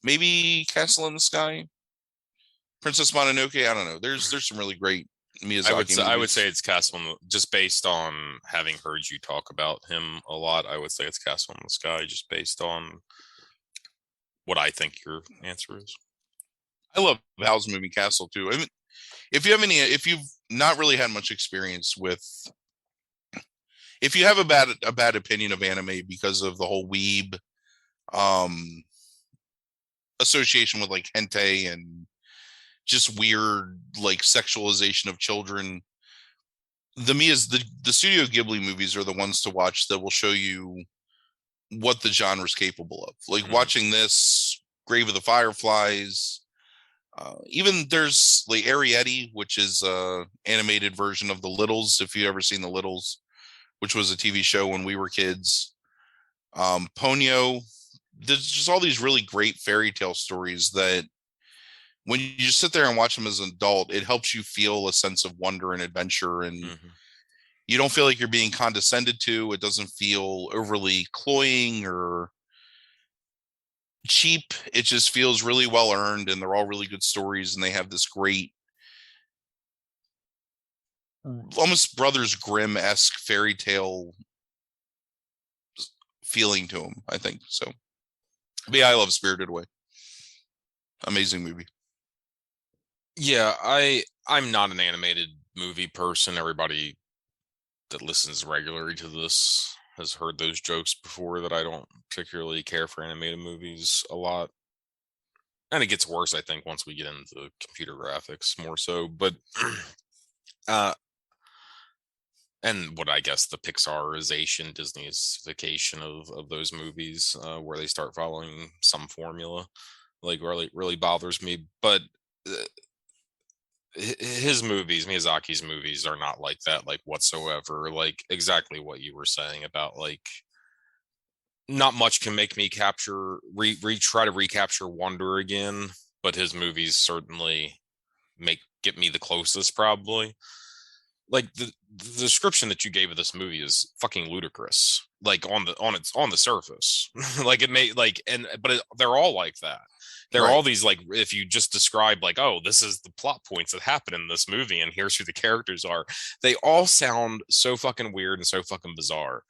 maybe Castle in the Sky, Princess Mononoke. I don't know. There's some really great Miyazaki I would say movies. it's Castle in the, just based on having heard you talk about him a lot. I would say it's Castle in the Sky, just based on what I think your answer is. I love Howl's Moving Castle too. I mean, if you've not really had much experience with, if you have a bad opinion of anime because of the whole weeb um association with like hentai and just weird like sexualization of children, the Studio Ghibli movies are the ones to watch that will show you what the genre is capable of. Like, Mhm. watching this, Grave of the Fireflies, even there's like Arrietty, which is a animated version of The Littles, if you've ever seen The Littles, which was a TV show when we were kids. Ponyo. There's just all these really great fairy tale stories that, when you just sit there and watch them as an adult, it helps you feel a sense of wonder and adventure, and Mhm. you don't feel like you're being condescended to. It doesn't feel overly cloying or cheap. It just feels really well earned, and they're all really good stories, and they have this great, almost Brothers Grimm-esque fairy tale feeling to them, I think. So, but yeah, I love Spirited Away. Amazing movie. Yeah, I'm not an animated movie person. Everybody that listens regularly to this has heard those jokes before, that I don't particularly care for animated movies a lot. And it gets worse, I think, once we get into computer graphics more so. But uh and what I guess the Pixarization, Disneyification of those movies, where they start following some formula, like really bothers me. But uh, his movies, Miyazaki's movies, are not like that, like, whatsoever. Like, exactly what you were saying about, like, not much can make me capture try to recapture wonder again. but his movies certainly get me the closest, probably. Like the description that you gave of this movie is fucking ludicrous. Like on the surface, like it may like they're all like that. They're Right. all these like if you just describe like, oh, this is the plot points that happen in this movie, and here's who the characters are. They all sound so fucking weird and so fucking bizarre.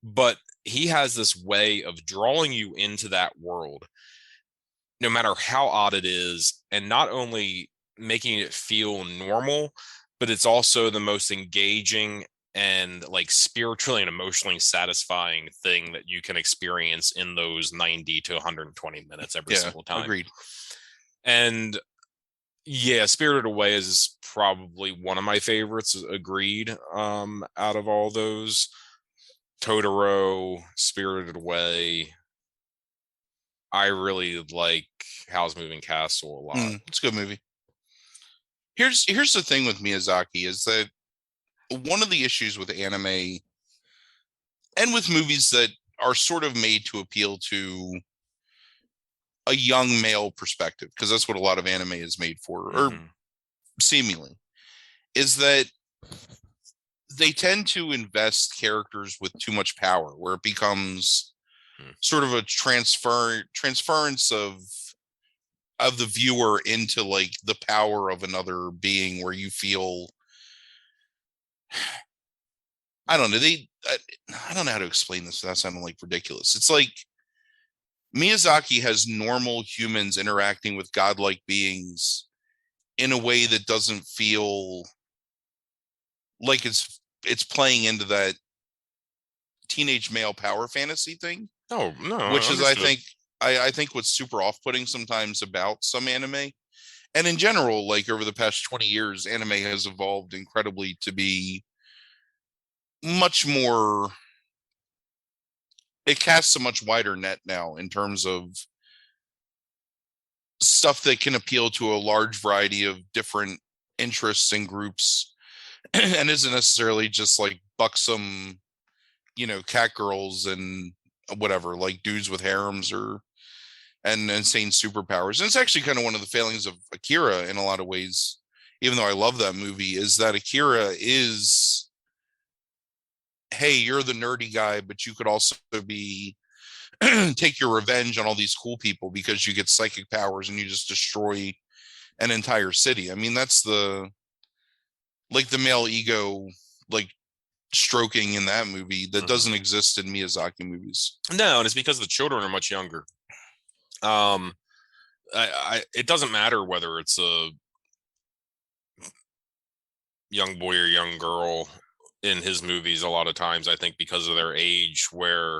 But he has this way of drawing you into that world, no matter how odd it is, and not only making it feel normal, but it's also the most engaging and like spiritually and emotionally satisfying thing that you can experience in those 90 to 120 minutes every Yeah, single time. agreed. And yeah, Spirited Away is probably one of my favorites, agreed, out of all those. Totoro, Spirited Away. I really like Howl's Moving Castle a lot. It's a good movie. Here's the thing with Miyazaki is that one of the issues with anime and with movies that are sort of made to appeal to a young male perspective, because that's what a lot of anime is made for, or seemingly, is that they tend to invest characters with too much power, where it becomes sort of a transference of the viewer into like the power of another being, where you feel, I don't know, I don't know how to explain this without sounding like ridiculous. It's like Miyazaki has normal humans interacting with godlike beings in a way that doesn't feel like it's playing into that teenage male power fantasy thing. Oh no, Which is, I understood. think, I think what's super off-putting sometimes about some anime. And in general, like over the past 20 years, anime has evolved incredibly to be much more, it casts a much wider net now in terms of stuff that can appeal to a large variety of different interests and groups and isn't necessarily just like buxom, cat girls and whatever, like dudes with harems or and insane superpowers. And it's actually kind of one of the failings of Akira in a lot of ways, even though I love that movie, is that Akira is, hey, you're the nerdy guy, but you could also be take your revenge on all these cool people because you get psychic powers and you just destroy an entire city. I mean, that's the male ego, like stroking in that movie that doesn't exist in Miyazaki movies. No, and it's because the children are much younger. It doesn't matter whether it's a young boy or young girl in his movies. A lot of times, I think because of their age, where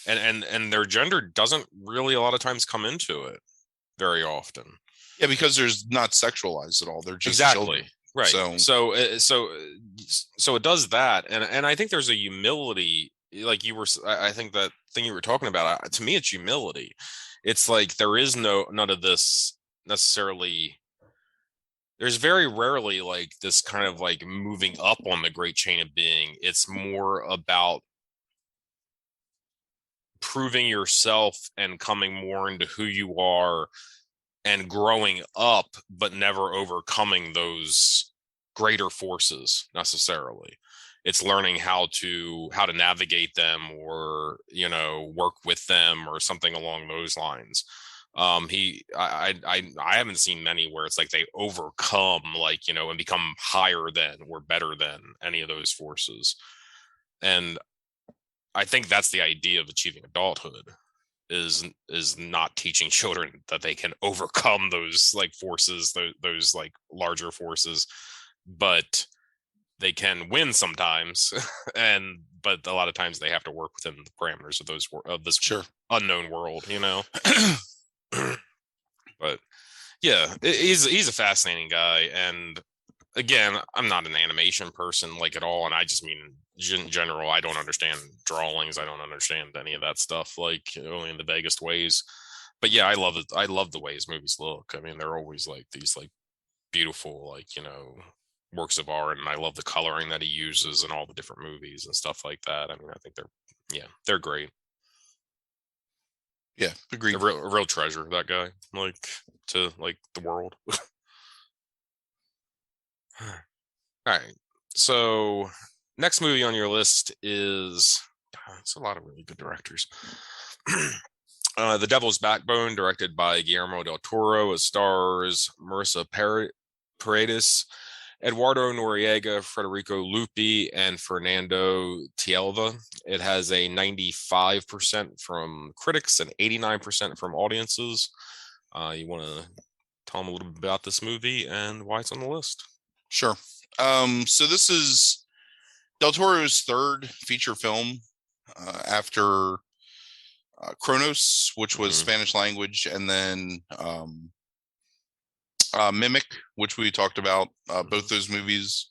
and their gender doesn't really a lot of times come into it very often. Yeah, because there's not sexualized at all. They're just exactly children. right. So it does that, and I think there's a humility. Like you were, I think that thing you were talking about. To me, it's humility. It's like there is none of this necessarily. There's very rarely like this kind of like moving up on the great chain of being. It's more about proving yourself and coming more into who you are and growing up, but never overcoming those greater forces necessarily. It's learning how to navigate them, or work with them, or something along those lines. I haven't seen many where it's like they overcome, like, and become higher than or better than any of those forces. And I think that's the idea of achieving adulthood, is not teaching children that they can overcome those like forces, those like larger forces, but they can win sometimes. But a lot of times they have to work within the parameters of this unknown world. But yeah, he's a fascinating guy. And again, I'm not an animation person like at all, and I just mean in general, I don't understand drawings. I don't understand any of that stuff, like only in the vaguest ways. But yeah, I love it. I love the way his movies look. I mean, they're always like these like beautiful, like, works of art, and I love the coloring that he uses in all the different movies and stuff like that. I mean, I think they're great. Yeah, agreed. A real treasure, that guy. Like, to like the world. All right. So next movie on your list is it's a lot of really good directors. The Devil's Backbone, directed by Guillermo Del Toro, it stars Marissa Paredes, Eduardo Noriega, Federico Lupi, and Fernando Tielva. It has a 95% from critics and 89% from audiences. You want to tell them a little bit about this movie and why it's on the list? Sure. So this is Del Toro's third feature film after Kronos, which was Spanish language, and then Mimic, which we talked about, both those movies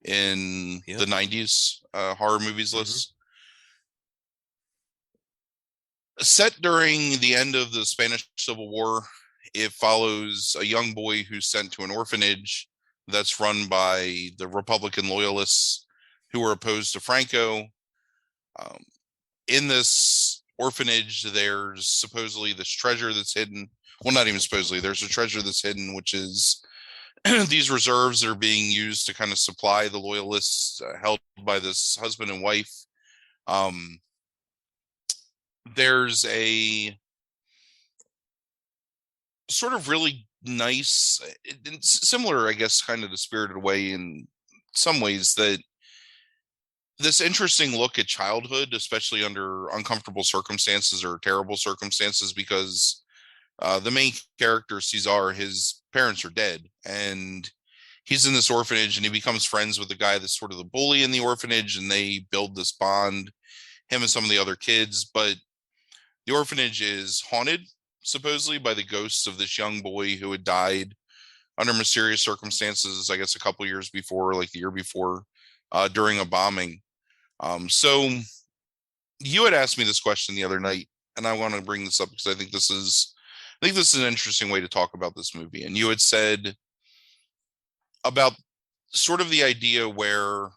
in the 90s horror movies list. Set during the end of the Spanish Civil War, it follows a young boy who's sent to an orphanage that's run by the Republican loyalists who were opposed to Franco. In this orphanage, there's supposedly this treasure that's hidden. Well, not even supposedly. There's a treasure that's hidden, which is these reserves are being used to kind of supply the loyalists held by this husband and wife. There's a sort of really nice, similar, I guess, kind of to Spirited Away in some ways, that this interesting look at childhood, especially under uncomfortable circumstances or terrible circumstances, because the main character, Cesar, his parents are dead, and he's in this orphanage, and he becomes friends with the guy that's sort of the bully in the orphanage, and they build this bond, him and some of the other kids. But the orphanage is haunted, supposedly, by the ghosts of this young boy who had died under mysterious circumstances, I guess a couple years before, like the year before, during a bombing. So you had asked me this question the other night, and I want to bring this up because I think this is an interesting way to talk about this movie. And you had said about sort of the idea where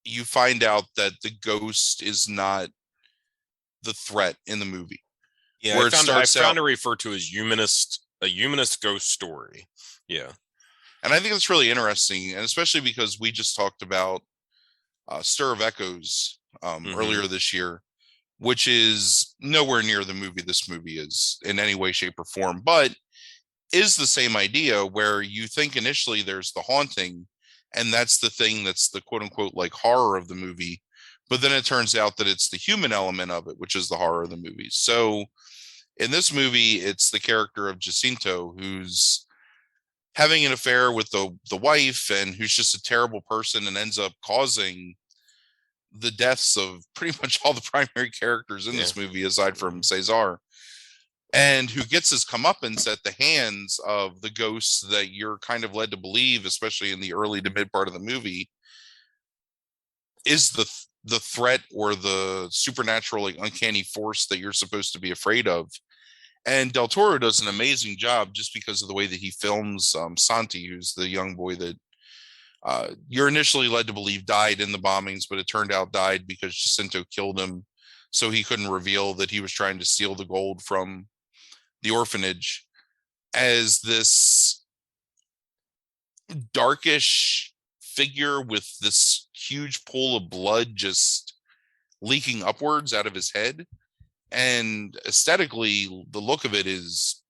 you find out that the ghost is not the threat in the movie. Yeah, where I found it referred to as a humanist ghost story. Yeah. And I think that's really interesting, and especially because we just talked about Stir of Echoes earlier this year, which is nowhere near the movie this movie is in any way, shape, or form, but is the same idea where you think initially there's the haunting, and that's the thing that's the quote unquote like horror of the movie. But then it turns out that it's the human element of it, which is the horror of the movie. So in this movie, it's the character of Jacinto who's having an affair with the wife, and who's just a terrible person and ends up causing the deaths of pretty much all the primary characters in this movie, aside from Cesar, and who gets his comeuppance at the hands of the ghosts that you're kind of led to believe, especially in the early to mid part of the movie, is the threat or the supernatural, like uncanny force that you're supposed to be afraid of. And Del Toro does an amazing job just because of the way that he films Santi, who's the young boy that you're initially led to believe died in the bombings, but it turned out died because Jacinto killed him, so he couldn't reveal that he was trying to steal the gold from the orphanage, as this darkish figure with this huge pool of blood just leaking upwards out of his head. And aesthetically, the look of it is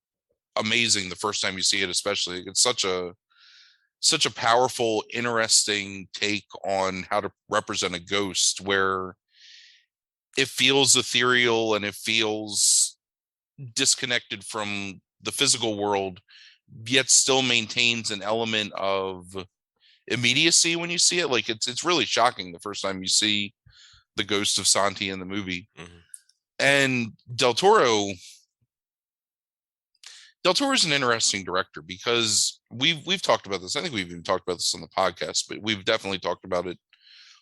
amazing the first time you see it, especially. It's such a powerful, interesting take on how to represent a ghost, where it feels ethereal and it feels disconnected from the physical world, yet still maintains an element of immediacy when you see it. Like it's really shocking the first time you see the ghost of Santi in the movie. And Del Toro is an interesting director because we've talked about this. I think we've even talked about this on the podcast, but we've definitely talked about it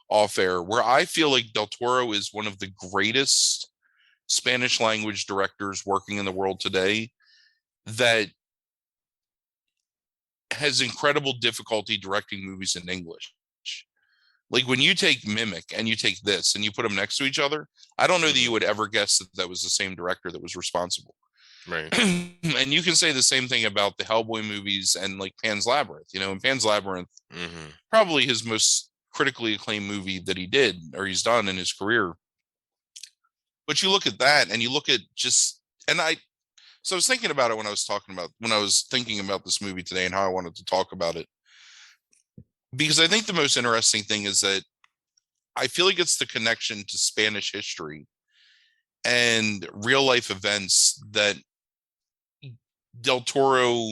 off air, where I feel like Del Toro is one of the greatest Spanish language directors working in the world today that has incredible difficulty directing movies in English. Like when you take Mimic and you take this and you put them next to each other, I don't know that you would ever guess that that was the same director that was responsible. Right. And you can say the same thing about the Hellboy movies and like Pan's Labyrinth. You know, in Pan's Labyrinth, probably his most critically acclaimed movie that he did or he's done in his career. But you look at that and you look at just, and so I was thinking about it when I was thinking about this movie today and how I wanted to talk about it. Because I think the most interesting thing is that I feel like it's the connection to Spanish history and real life events that Del Toro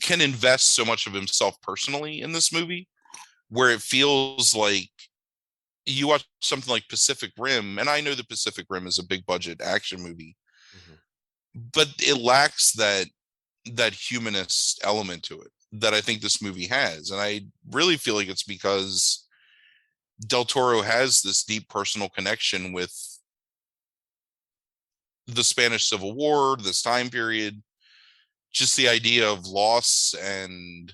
can invest so much of himself personally in this movie, where it feels like you watch something like Pacific Rim, and I know the Pacific Rim is a big budget action movie, but it lacks that humanist element to it that I think this movie has. And I really feel like it's because Del Toro has this deep personal connection with the Spanish Civil War, this time period, just the idea of loss and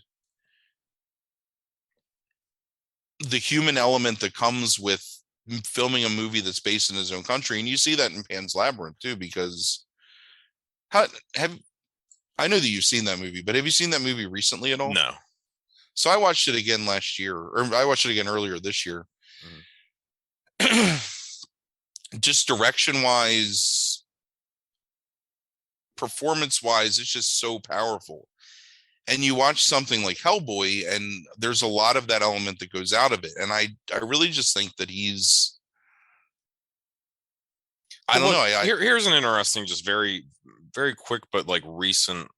the human element that comes with filming a movie that's based in his own country. And you see that in Pan's Labyrinth too, because I know that you've seen that movie, but have you seen that movie recently at all? No. So I watched it again last year, or I watched it again earlier this year. Just direction wise, performance wise, it's just so powerful. And you watch something like Hellboy, and there's a lot of that element that goes out of it. And I really just think that he's, I don't know. Here's an interesting, just very, very quick, but like recent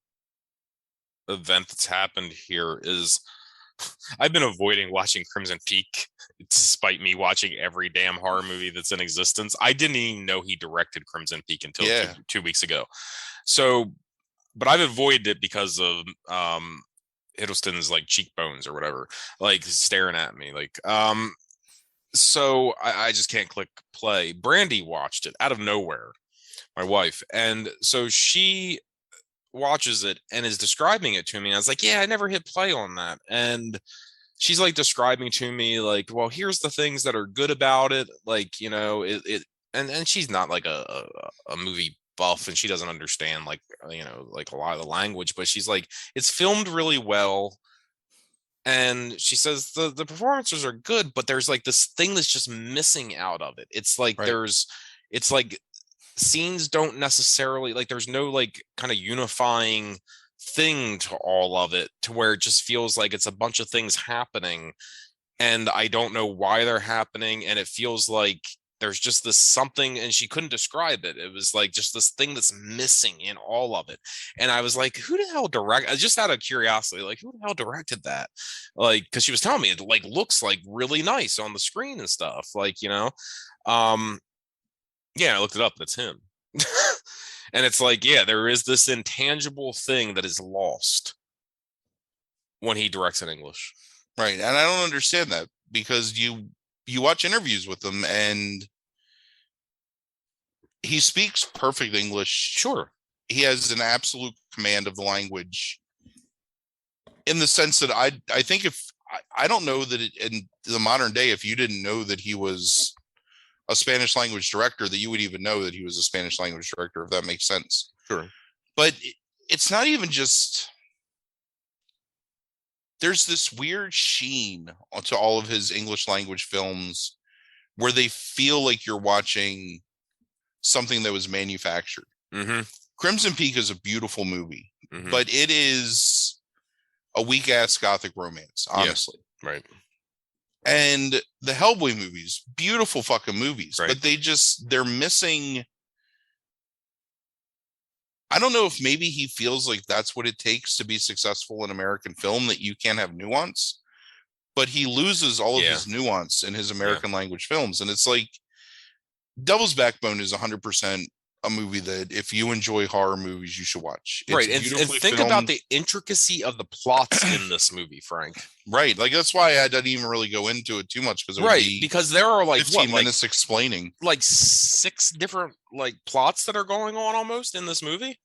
event that's happened here is I've been avoiding watching Crimson Peak despite me watching every damn horror movie that's in existence. I didn't even know he directed Crimson Peak until two weeks ago. So, but I've avoided it because of Hiddleston's like cheekbones or whatever, like staring at me. Like, so I just can't click play. Brandy watched it out of nowhere, my wife, and so she watches it and is describing it to me. I was like, yeah, I never hit play on that. And she's like describing to me like, well, here's the things that are good about it. Like, you know, and she's not like a movie buff and she doesn't understand like, you know, like a lot of the language, but she's like, it's filmed really well. And she says the performances are good, but there's like this thing that's just missing out of it. It's like it's like scenes don't necessarily like there's no like kind of unifying thing to all of it to where it just feels like it's a bunch of things happening and I don't know why they're happening, and it feels like there's just this something, and she couldn't describe it. It was like just this thing that's missing in all of it. And I was like, who the hell just out of curiosity, like who the hell directed that? Like, because she was telling me it like looks like really nice on the screen and stuff, like, you know. Yeah, I looked it up. That's him. And it's like, yeah, there is this intangible thing that is lost when he directs in English. Right. And I don't understand that because you watch interviews with him and he speaks perfect English. Sure. He has an absolute command of the language in the sense that I think I don't know that in the modern day, if you didn't know that he was a Spanish language director, that you would even know that he was a Spanish language director, if that makes sense. Sure. But it's not even just, there's this weird sheen onto all of his English language films where they feel like you're watching something that was manufactured. Crimson Peak is a beautiful movie, but it is a weak ass gothic romance, honestly. Yeah. Right. And the Hellboy movies, beautiful fucking movies, but they're missing. I don't know if maybe he feels like that's what it takes to be successful in American film, that you can't have nuance, but he loses all of his nuance in his American language films. And it's like Devil's Backbone is 100% a movie that if you enjoy horror movies, you should watch. It's right. And think about the intricacy of the plots in this movie, Frank. Right. Like, that's why I didn't even really go into it too much, because because there are like 15 minutes explaining like 6 different like plots that are going on almost in this movie.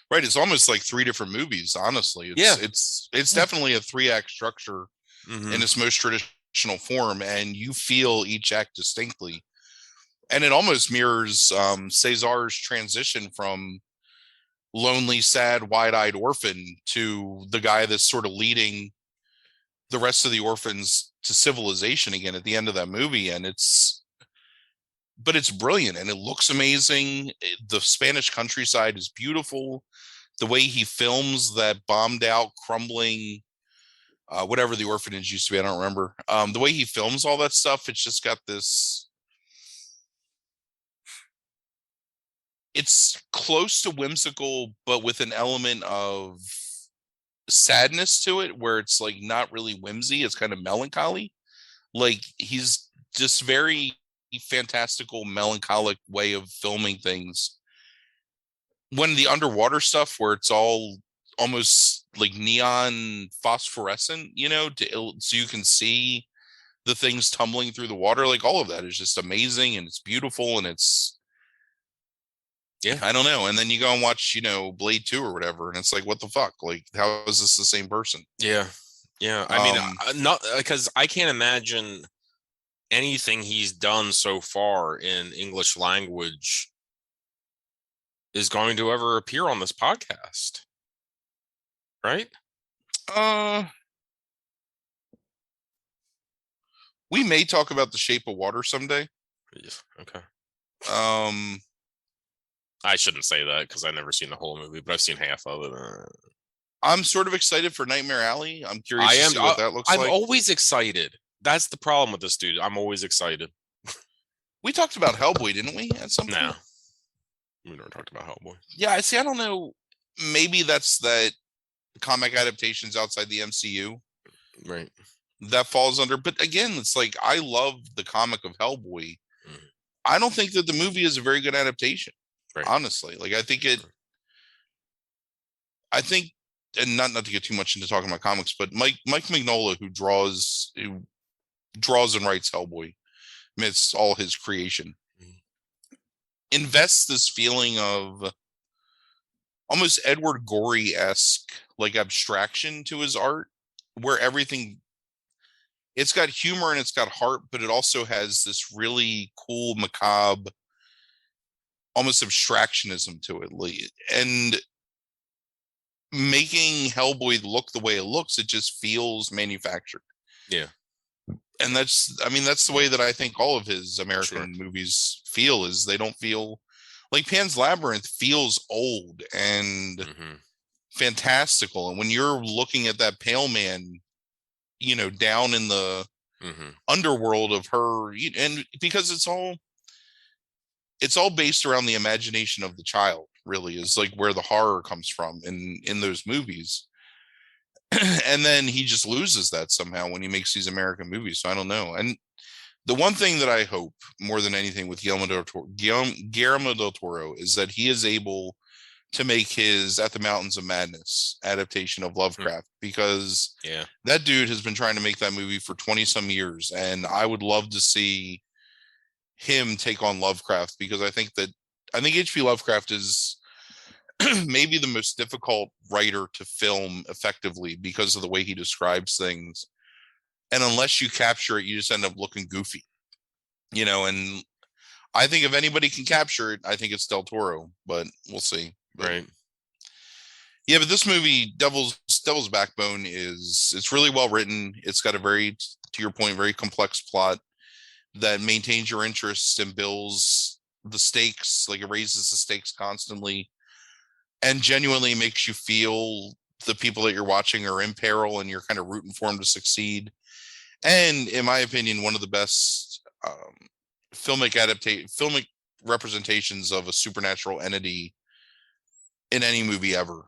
Right. It's almost like 3 different movies, honestly. It's definitely a 3-act structure in its most traditional form, and you feel each act distinctly. And it almost mirrors Cesar's transition from lonely, sad, wide-eyed orphan to the guy that's sort of leading the rest of the orphans to civilization again at the end of that movie. And it's brilliant and it looks amazing. The Spanish countryside is beautiful. The way he films that bombed out, crumbling, whatever the orphanage used to be, I don't remember. The way he films all that stuff, it's just got this. It's close to whimsical, but with an element of sadness to it, where it's like not really whimsy, it's kind of melancholy. Like he's just very fantastical, melancholic way of filming things. When the underwater stuff, where it's all almost like neon phosphorescent, so you can see the things tumbling through the water, like all of that is just amazing and it's beautiful and it's I don't know. And then you go and watch, Blade 2 or whatever, and it's like, what the fuck? Like, how is this the same person? Yeah. I mean, not because I can't imagine anything he's done so far in English language is going to ever appear on this podcast. Right? We may talk about The Shape of Water someday. Okay. I shouldn't say that because I've never seen the whole movie, but I've seen half of it. I'm sort of excited for Nightmare Alley. I'm curious to see what that looks like. I'm always excited. That's the problem with this dude. I'm always excited. We talked about Hellboy, didn't we? At some point? No. We never talked about Hellboy. Yeah, I see. I don't know. Maybe that's that comic adaptations outside the MCU. Right. That falls under. But again, it's like, I love the comic of Hellboy. I don't think that the movie is a very good adaptation. Right. Honestly. Like, I think, and not to get too much into talking about comics, but Mike Mignola, who draws and writes Hellboy amidst all his creation, invests this feeling of almost Edward Gorey-esque, like, abstraction to his art, where everything, it's got humor and it's got heart, but it also has this really cool, macabre, almost abstractionism to it. And making Hellboy look the way it looks, it just feels manufactured. Yeah. And that's the way that I think all of his American movies feel, is they don't feel like Pan's Labyrinth feels old and fantastical. And when you're looking at that pale man, down in the underworld of her, and because it's all based around the imagination of the child, really, is like where the horror comes from in those movies. And then he just loses that somehow when he makes these American movies. So I don't know. And the one thing that I hope more than anything with Guillermo del Toro is that he is able to make his At the Mountains of Madness adaptation of Lovecraft, because that dude has been trying to make that movie for 20 some years. And I would love to see him take on Lovecraft, because I think H.P. Lovecraft is maybe the most difficult writer to film effectively because of the way he describes things. And unless you capture it, you just end up looking goofy, and I think if anybody can capture it, I think it's Del Toro, but we'll see. Right. Yeah, but this movie, Devil's Backbone, it's really well written. It's got a very, to your point, very complex plot that maintains your interest and builds the stakes, like it raises the stakes constantly, and genuinely makes you feel the people that you're watching are in peril and you're kind of rooting for them to succeed. And in my opinion, one of the best filmic representations of a supernatural entity in any movie ever.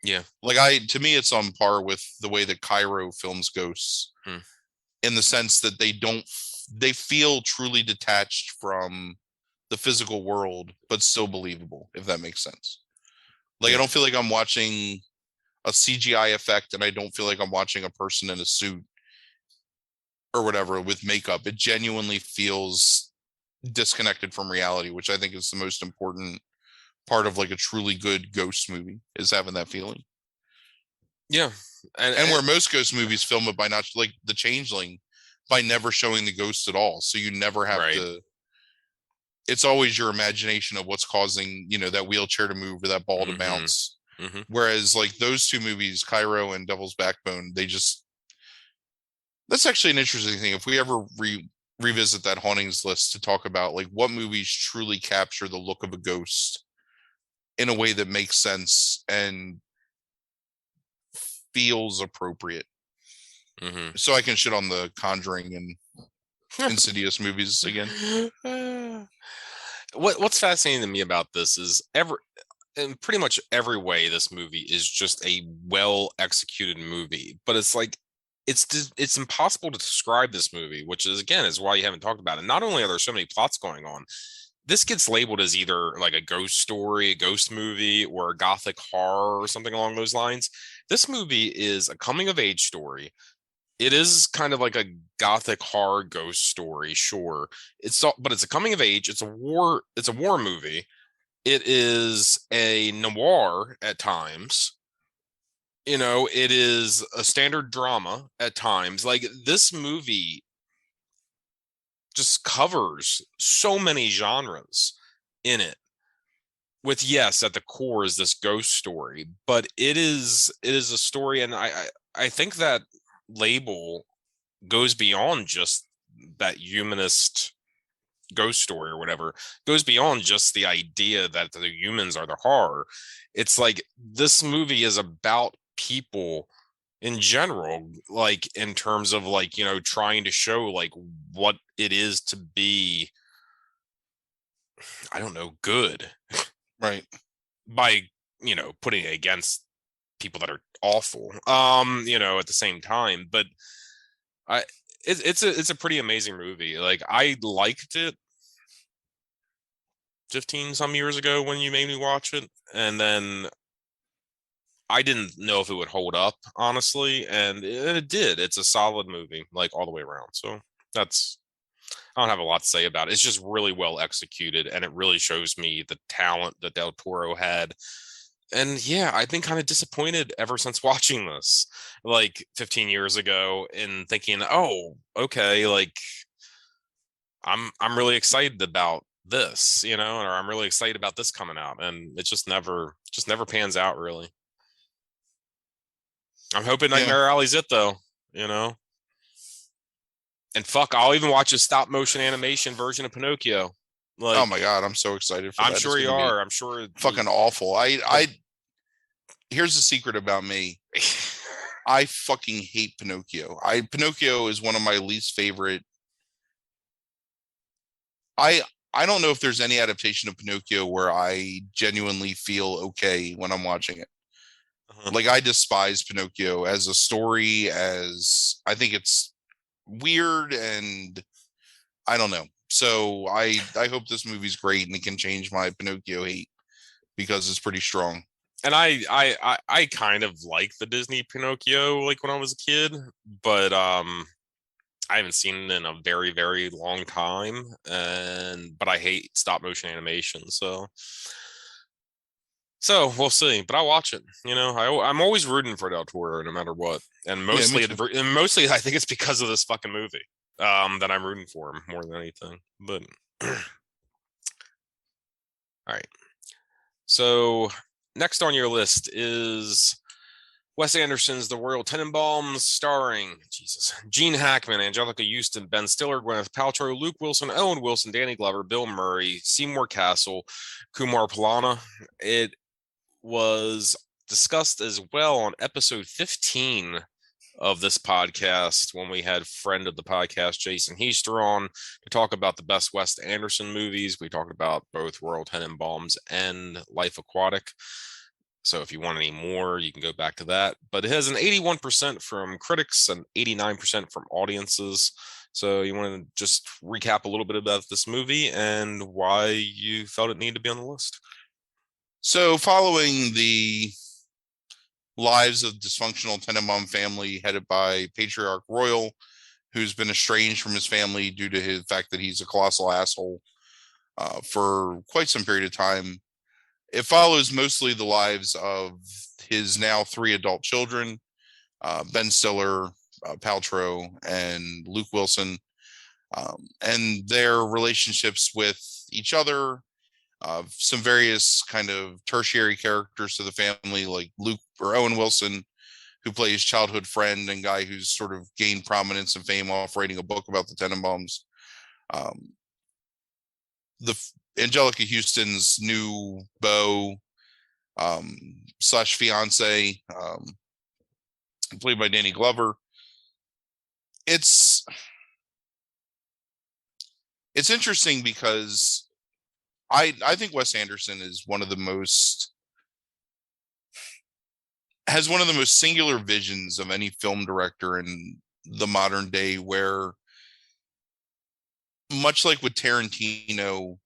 Yeah. Like, to me, it's on par with the way that Cairo films ghosts, in the sense that they feel truly detached from the physical world, but still believable, if that makes sense. Like, I don't feel like I'm watching a CGI effect, and I don't feel like I'm watching a person in a suit or whatever with makeup. It genuinely feels disconnected from reality, which I think is the most important part of like a truly good ghost movie, is having that feeling. Yeah. And where most ghost movies film it by not, like The Changeling, by never showing the ghost at all. So you never have to it's always your imagination of what's causing, that wheelchair to move or that ball to Mm-hmm. bounce. Mm-hmm. Whereas like those two movies, Cairo and Devil's Backbone, that's actually an interesting thing. If we ever revisit that hauntings list to talk about like what movies truly capture the look of a ghost in a way that makes sense and feels appropriate. Mm-hmm. So I can shit on the Conjuring and Insidious movies again. What's fascinating to me about this is in pretty much every way, this movie is just a well executed movie. But it's like it's impossible to describe this movie, which is again is why you haven't talked about it. Not only are there so many plots going on, this gets labeled as either like a ghost story, a ghost movie, or a gothic horror or something along those lines. This movie is a coming of age story. It is kind of like a gothic horror ghost story, sure. But it's a coming of age. It's a war movie. It is a noir at times. It is a standard drama at times. Like this movie just covers so many genres in it. With yes, at the core is this ghost story, but it is a story, and I think that label goes beyond just that humanist ghost story or whatever, goes beyond just the idea that the humans are the horror. It's like this movie is about people in general, like in terms of like, trying to show like what it is to be, I don't know, good Right. by, putting it against people that are awful, at the same time. But I, it's a pretty amazing movie. Like I liked it 15 some years ago when you made me watch it, and then I didn't know if it would hold up, honestly, and it did. It's a solid movie, like all the way around. So that's I don't have a lot to say about it. It's just really well executed, and it really shows me the talent that Del Toro had. And yeah, I've been kind of disappointed ever since watching this, like 15 years ago, and thinking, oh, okay, like I'm really excited about this, or I'm really excited about this coming out, and it just never pans out really. I'm hoping Yeah. Nightmare Alley's it though, you know. And fuck, I'll even watch a stop motion animation version of Pinocchio. Oh Like, my God, I'm so excited for I'm that. It's sure you gonna be are. I'm sure fucking awful. I here's the secret about me. I fucking hate Pinocchio. Pinocchio is one of my least favorite. I I don't know if there's any adaptation of Pinocchio where I genuinely feel okay when I'm watching it. uh-huh. Like I despise Pinocchio as a story, as I think it's weird and I don't know. So I hope this movie's great and it can change my Pinocchio hate because it's pretty strong. And I kind of like the Disney Pinocchio like when I was a kid, but I haven't seen it in a very, very long time. But I hate stop motion animation, so we'll see. But I'll watch it. I'm always rooting for Del Toro no matter what. And Yeah, me mostly too. I think it's because of this fucking movie. That I'm rooting for him more than anything. But all right. So next on your list is Wes Anderson's The Royal Tenenbaums, starring Gene Hackman, Angelica Houston, Ben Stiller, Gwyneth Paltrow, Luke Wilson, Owen Wilson, Danny Glover, Bill Murray, Seymour Castle, Kumar Palana. It was discussed as well on episode 15 of this podcast when we had friend of the podcast Jason Heister on to talk about the best Wes Anderson movies. We talked about both Royal Tenenbaums and Life Aquatic. So if you want any more, you can go back to that. But it has an 81% from critics and 89% from audiences. So you want to just recap a little bit about this movie and why you felt it needed to be on the list. So following the lives of dysfunctional Tenenbaum family headed by Patriarch Royal, who's been estranged from his family due to the fact that he's a colossal asshole for quite some period of time. It follows mostly the lives of his now 3 adult children, Ben Stiller, Paltrow, and Luke Wilson, and their relationships with each other. Some various kind of tertiary characters to the family, like Luke or Owen Wilson, who plays childhood friend and guy who's sort of gained prominence and fame off writing a book about the Tenenbaums. The Angelica Houston's new beau slash fiance, played by Danny Glover. It's interesting because I think Wes Anderson is has one of the most singular visions of any film director in the modern day, where much like with Tarantino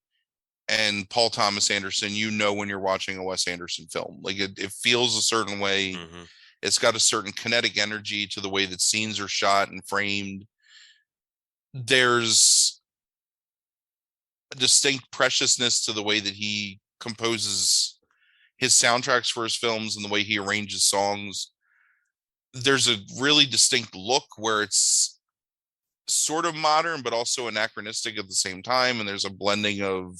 and Paul Thomas Anderson, when you're watching a Wes Anderson film, like it feels a certain way. Mm-hmm. It's got a certain kinetic energy to the way that scenes are shot and framed. There's a distinct preciousness to the way that he composes his soundtracks for his films and the way he arranges songs. There's a really distinct look where it's sort of modern, but also anachronistic at the same time. And there's a blending of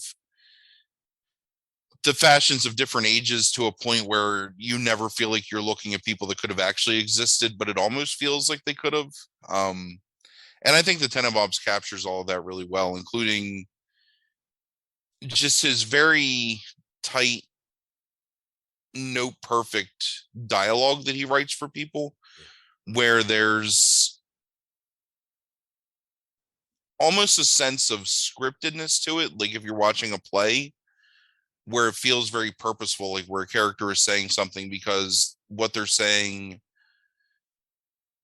the fashions of different ages to a point where you never feel like you're looking at people that could have actually existed, but it almost feels like they could have. And I think the Tenenbaums captures all of that really well, including just his very tight, note perfect dialogue that he writes for people, where there's almost a sense of scriptedness to it. Like if you're watching a play, where it feels very purposeful, like where a character is saying something because what they're saying,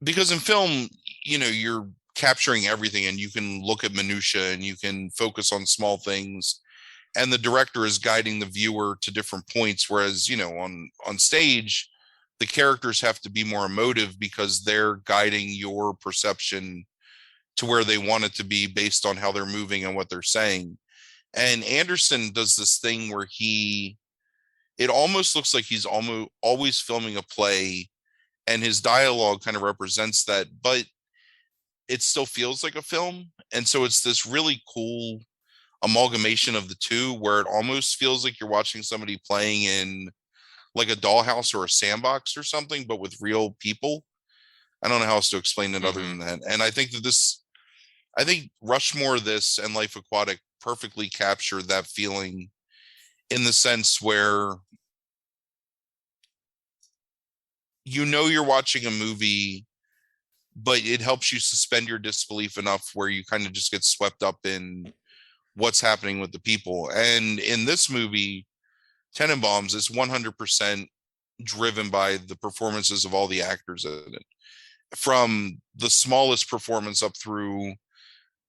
because in film, you're capturing everything and you can look at minutia and you can focus on small things, and the director is guiding the viewer to different points. Whereas, on stage, the characters have to be more emotive because they're guiding your perception to where they want it to be based on how they're moving and what they're saying. And Anderson does this thing where it almost looks like he's always filming a play, and his dialogue kind of represents that, but it still feels like a film. And so it's this really cool amalgamation of the two, where it almost feels like you're watching somebody playing in like a dollhouse or a sandbox or something, but with real people. I don't know how else to explain it other than that. And I think Rushmore, this, and Life Aquatic perfectly captured that feeling, in the sense where you're watching a movie, but it helps you suspend your disbelief enough where you kind of just get swept up in what's happening with the people. And in this movie, Tenenbaums is 100% driven by the performances of all the actors in it, from the smallest performance up through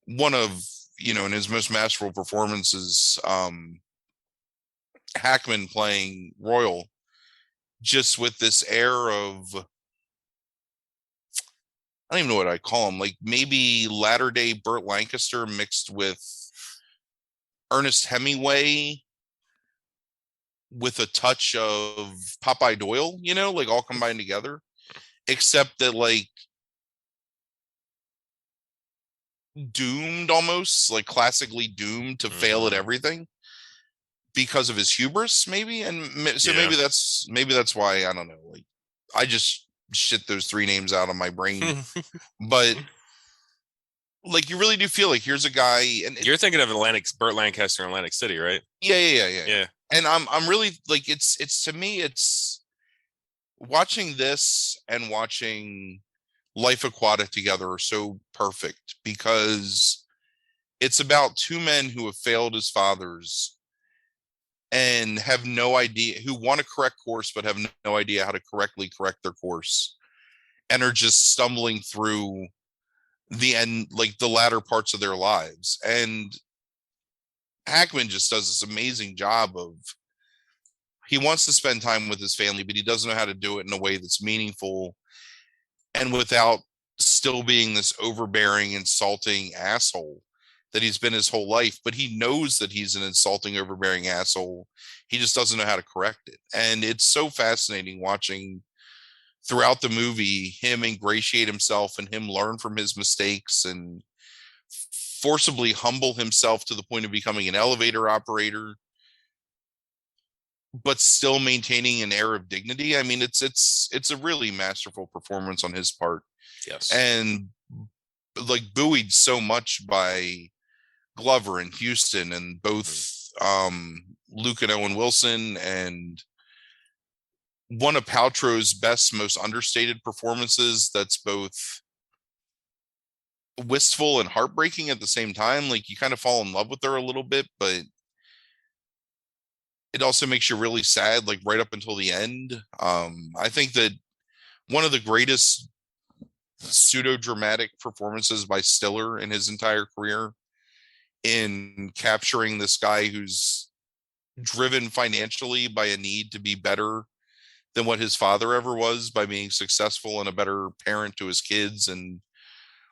one of, in his most masterful performances, Hackman playing Royal, just with this air of, I don't even know what I call him, like maybe latter day Burt Lancaster mixed with Ernest Hemingway with a touch of Popeye Doyle, like all combined together, except that like doomed, almost like classically doomed to fail at everything because of his hubris, maybe. And so maybe that's why, I don't know, like I just shit those three names out of my brain. But like you really do feel like here's a guy, and you're thinking of Burt Lancaster in Atlantic City, right? Yeah. And I'm really like, it's to me, it's watching this and watching Life Aquatic together are so perfect, because it's about two men who have failed as fathers and have no idea, who want to correct course but have no idea how to correctly correct their course, and are just stumbling through the end, like the latter parts of their lives. And Hackman just does this amazing job of, he wants to spend time with his family, but he doesn't know how to do it in a way that's meaningful and without still being this overbearing, insulting asshole that he's been his whole life. But he knows that he's an insulting, overbearing asshole. He just doesn't know how to correct it. And it's so fascinating watching throughout the movie him ingratiate himself and him learn from his mistakes and forcibly humble himself to the point of becoming an elevator operator, but still maintaining an air of dignity. I mean, it's a really masterful performance on his part, Yes. and like buoyed so much by Glover and Houston and Mhm. both Luke and Owen Wilson, and one of Paltrow's best, most understated performances that's both wistful and heartbreaking at the same time. Like you kind of fall in love with her a little bit, but it also makes you really sad, like right up until the end. I think that one of the greatest pseudo dramatic performances by Stiller in his entire career in capturing this guy who's driven financially by a need to be better than what his father ever was by being successful and a better parent to his kids, and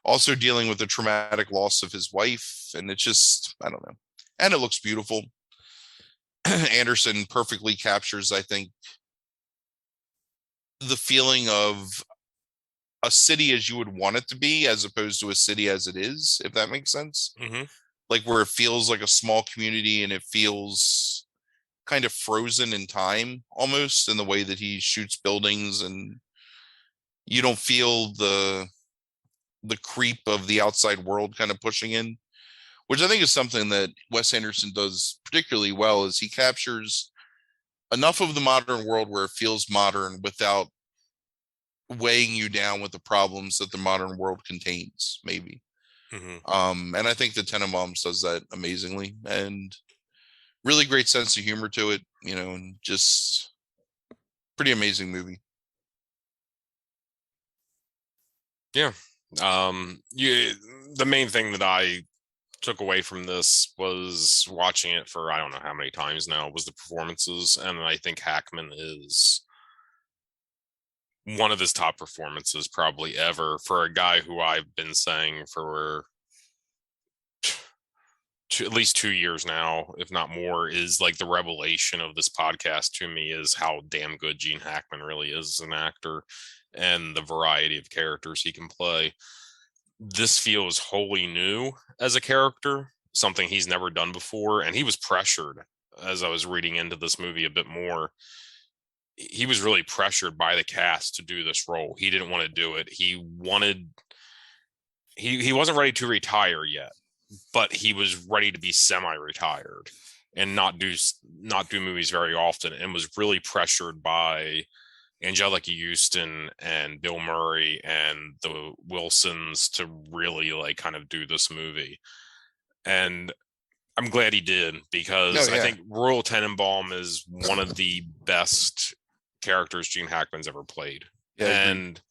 also dealing with the traumatic loss of his wife. And it's just, I don't know. And it looks beautiful. Anderson perfectly captures, I think, the feeling of a city as you would want it to be, as opposed to a city as it is, if that makes sense. Hmm. Like where it feels like a small community and it feels kind of frozen in time almost in the way that he shoots buildings, and you don't feel the creep of the outside world kind of pushing in, which I think is something that Wes Anderson does particularly well, is he captures enough of the modern world where it feels modern without weighing you down with the problems that the modern world contains, maybe. Hmm. And I think the Tenenbaums does that amazingly, and really great sense of humor to it, you know, and just pretty amazing movie. Yeah. You, the main thing that I took away from this was watching it for I don't know how many times now was the performances, and I think Hackman is one of his top performances probably ever for a guy who I've been saying for at least 2 years now, if not more, is like the revelation of this podcast to me is how damn good Gene Hackman really is as an actor and the variety of characters he can play. This feels wholly new as a character, something he's never done before. And he was pressured as I was reading into this movie a bit more. He was really pressured by the cast to do this role. He didn't want to do it. He wasn't ready to retire yet, but he was ready to be semi-retired and not do movies very often, and was really pressured by Angelica Houston and Bill Murray and the Wilsons to really like kind of do this movie. And I'm glad he did, No, because I yeah. think Royal Tenenbaum is one of the best characters Gene Hackman's ever played. Yeah, agreed. And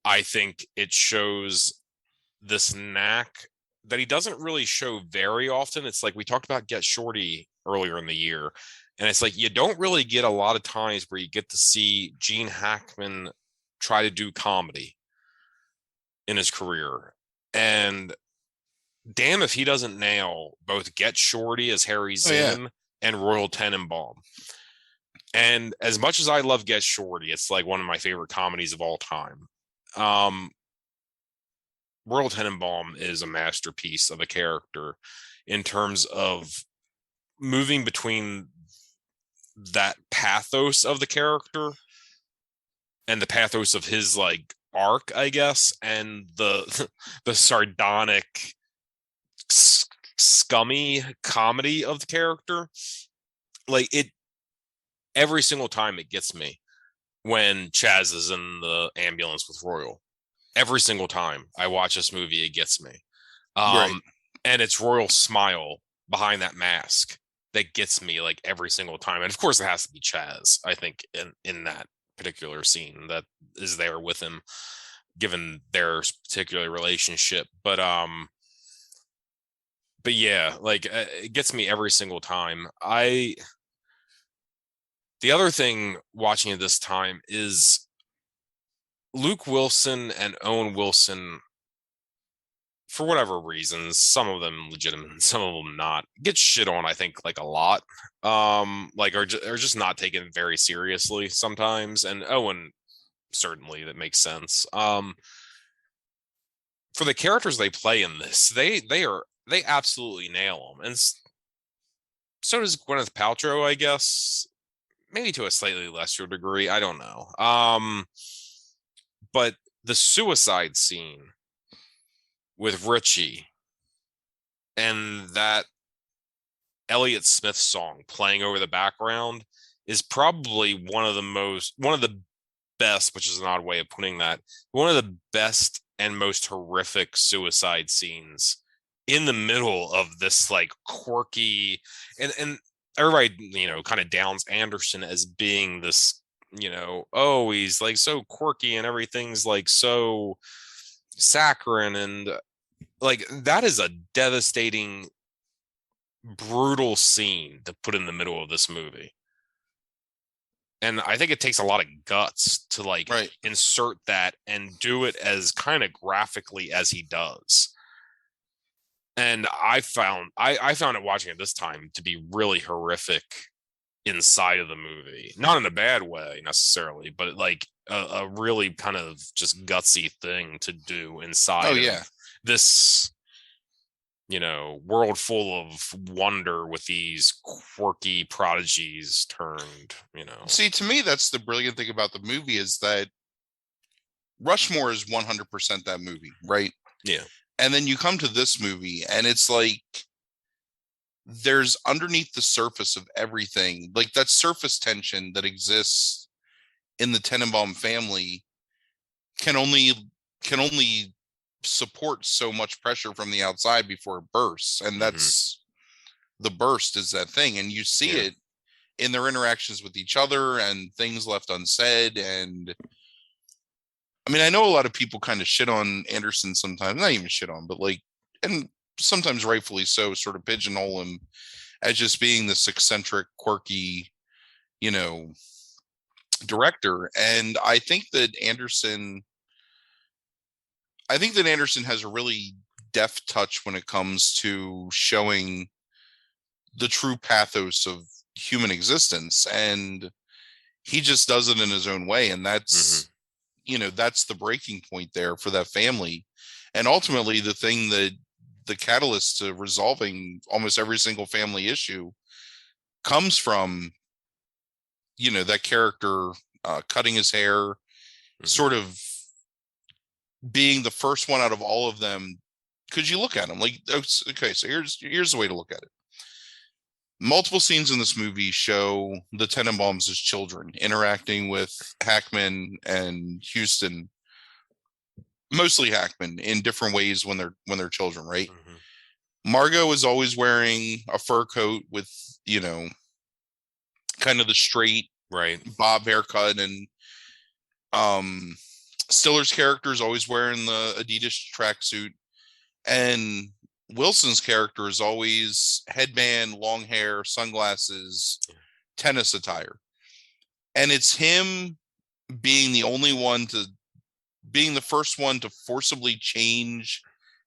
I think it shows this knack that he doesn't really show very often. It's like we talked about Get Shorty earlier in the year. And it's like you don't really get a lot of times where you get to see Gene Hackman try to do comedy in his career. And damn if he doesn't nail both Get Shorty as Harry Oh yeah. Zinn and Royal Tenenbaum. And as much as I love Get Shorty, it's like one of my favorite comedies of all time. Um, Royal Tenenbaum is a masterpiece of a character in terms of moving between that pathos of the character and the pathos of his like arc, I guess, and the the sardonic, scummy comedy of the character. Like it, every single time it gets me when Chaz is in the ambulance with Royal. Every single time I watch this movie, it gets me. Right. Um, and it's Royal's smile behind that mask that gets me like every single time. And of course, it has to be Chaz, I think, in that particular scene that is there with him, given their particular relationship. But yeah, like it gets me every single time. The other thing watching it this time is Luke Wilson and Owen Wilson, for whatever reasons, some of them legitimate, some of them not, get shit on, I think, like a lot. Like are just not taken very seriously sometimes. And Owen, certainly, that makes sense. for the characters they play in this, they absolutely nail them, and so does Gwyneth Paltrow, I guess, maybe to a slightly lesser degree. I don't know. But the suicide scene with Richie and that Elliott Smith song playing over the background is probably one of the best, which is an odd way of putting that, one of the best and most horrific suicide scenes in the middle of this like quirky, and everybody, kind of downs Anderson as being this, oh, he's like so quirky and everything's like so saccharine, and like that is a devastating, brutal scene to put in the middle of this movie. And I think it takes a lot of guts to like Right. insert that and do it as kind of graphically as he does. And I found it watching it this time to be really horrific inside of the movie. Not in a bad way necessarily, but like a really kind of just gutsy thing to do inside of this, world full of wonder with these quirky prodigies turned. See, to me, that's the brilliant thing about the movie is that Rushmore is 100% that movie, right? Yeah. And then you come to this movie and it's like there's underneath the surface of everything, like that surface tension that exists in the Tenenbaum family can only support so much pressure from the outside before it bursts. And that's the burst is that thing. And you see it in their interactions with each other and things left unsaid. And I mean, I know a lot of people kind of shit on Anderson sometimes, not even shit on, but like, and sometimes rightfully so, sort of pigeonhole him as just being this eccentric, quirky, director. And I think that Anderson has a really deft touch when it comes to showing the true pathos of human existence. And he just does it in his own way. And that's, that's the breaking point there for that family. And ultimately the thing that the catalyst to resolving almost every single family issue comes from, that character cutting his hair, sort of being the first one out of all of them. Because you look at him like, okay, so here's the way to look at it. Multiple scenes in this movie show the Tenenbaums as children interacting with Hackman and Houston, mostly Hackman, in different ways when they're children, right? Margot is always wearing a fur coat with, kind of the straight bob haircut, and Stiller's character is always wearing the Adidas tracksuit, and Wilson's character is always headband, long hair, sunglasses, tennis attire. And it's him being the first one to forcibly change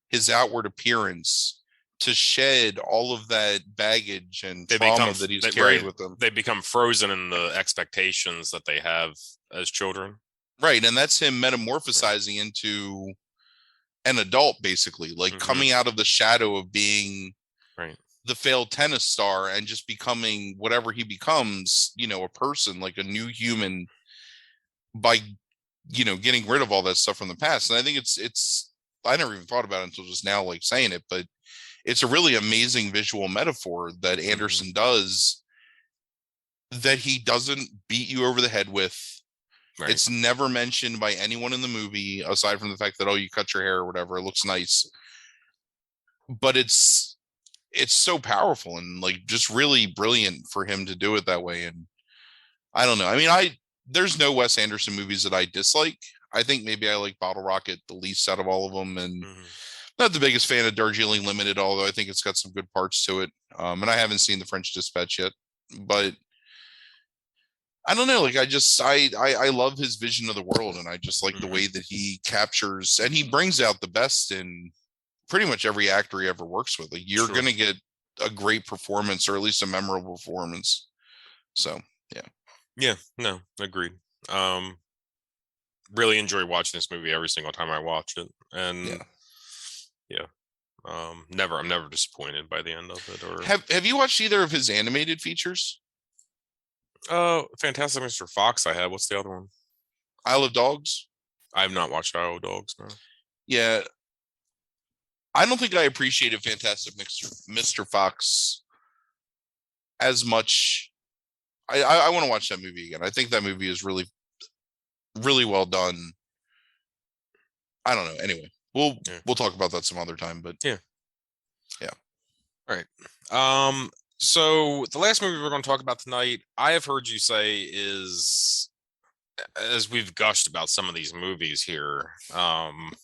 his outward appearance, to shed all of that baggage and trauma that he's carried with them. They become frozen in the expectations that they have as children. Right. And that's him metamorphosizing into an adult, basically, like coming out of the shadow of being the failed tennis star and just becoming whatever he becomes, a person, like a new human, by, getting rid of all that stuff from the past. And I think it's, I never even thought about it until just now, like saying it, but it's a really amazing visual metaphor that Anderson does, that he doesn't beat you over the head with. It's never mentioned by anyone in the movie, aside from the fact that, oh, you cut your hair or whatever, it looks nice. But it's so powerful and like just really brilliant for him to do it that way. And I don't know. I mean, there's no Wes Anderson movies that I dislike. I think maybe I like Bottle Rocket the least out of all of them, and not the biggest fan of Darjeeling Limited, although I think it's got some good parts to it. And I haven't seen The French Dispatch yet, but I don't know. Like, I love his vision of the world, and I just like the way that he captures and he brings out the best in pretty much every actor he ever works with. Like, you're going to get a great performance, or at least a memorable performance. So, yeah. Yeah, no, agreed. Really enjoy watching this movie every single time I watch it. And Yeah. I'm never disappointed by the end of it. Or Have you watched either of his animated features? Fantastic Mr. Fox. I had. What's the other one? Isle of Dogs? I have not watched Isle of Dogs. No. Yeah, I don't think I appreciated Fantastic Mr. Fox as much. I want to watch that movie again. I think that movie is really, really well done. I don't know. Anyway, we'll talk about that some other time. But Yeah. yeah. All right. So the last movie we're going to talk about tonight, I have heard you say is, as we've gushed about some of these movies here, I've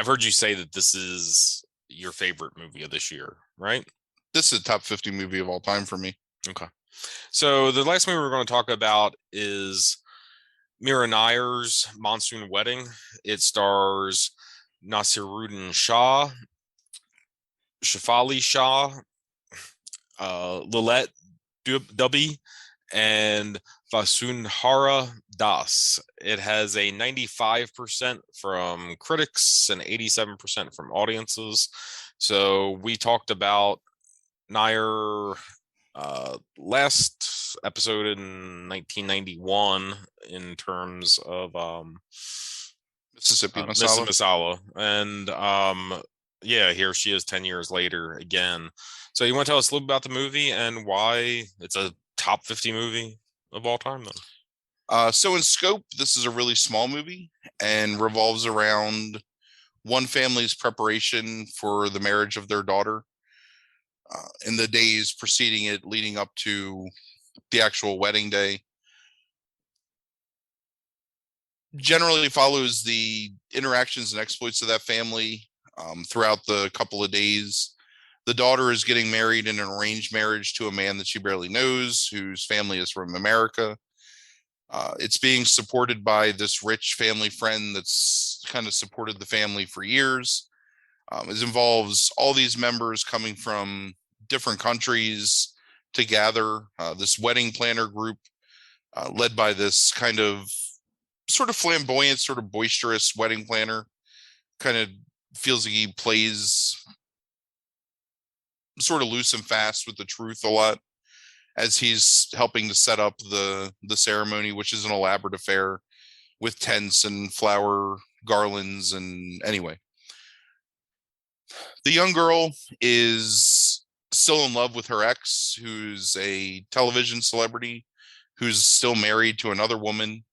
heard you say that this is your favorite movie of this year, right? This is a top 50 movie of all time for me. Okay. So the last movie we're going to talk about is Mira Nair's Monsoon Wedding. It stars Nasiruddin Shah, Shafali Shah, Lilette Dubby, and Vasundhara Das. It has a 95% from critics and 87% from audiences. So we talked about Nair last episode in 1991 in terms of Mississippi Mrs. Masala. Masala. And yeah, here she is 10 years later again. So you want to tell us a little about the movie and why it's a top 50 movie of all time then? So in scope, this is a really small movie and revolves around one family's preparation for the marriage of their daughter in the days preceding it, leading up to the actual wedding day. Generally follows the interactions and exploits of that family throughout the couple of days. The daughter is getting married in an arranged marriage to a man that she barely knows, whose family is from America. It's being supported by this rich family friend that's kind of supported the family for years. It involves all these members coming from different countries to gather. This wedding planner group, led by this kind of sort of flamboyant, sort of boisterous wedding planner, kind of feels like he plays sort of loose and fast with the truth a lot as he's helping to set up the ceremony, which is an elaborate affair with tents and flower garlands. And anyway, the young girl is still in love with her ex, who's a television celebrity, who's still married to another woman,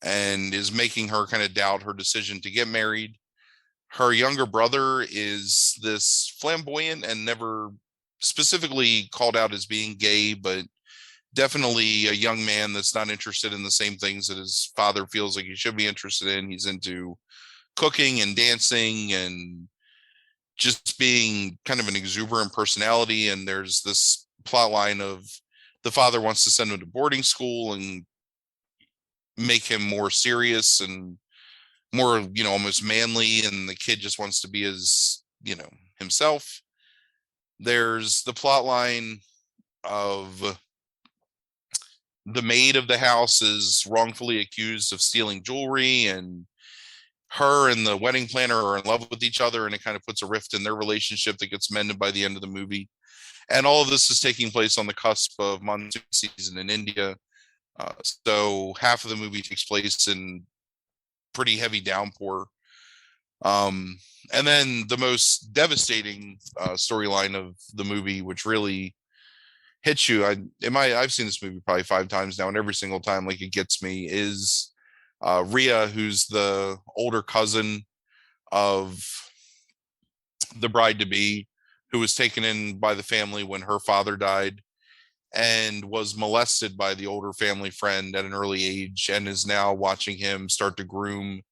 and is making her kind of doubt her decision to get married. Her younger brother is this flamboyant and never specifically called out as being gay, but definitely a young man that's not interested in the same things that his father feels like he should be interested in. He's into cooking and dancing and just being kind of an exuberant personality. And there's this plot line of the father wants to send him to boarding school and make him more serious and more, almost manly. And the kid just wants to be his, himself. There's the plot line of the maid of the house is wrongfully accused of stealing jewelry, and her and the wedding planner are in love with each other, and it kind of puts a rift in their relationship that gets mended by the end of the movie. And all of this is taking place on the cusp of monsoon season in India. So half of the movie takes place in pretty heavy downpour. And then the most devastating storyline of the movie, which really hits you, I've seen this movie probably 5 times now, and every single time, like, it gets me, is Ria, who's the older cousin of the bride to be, who was taken in by the family when her father died and was molested by the older family friend at an early age, and is now watching him start to groom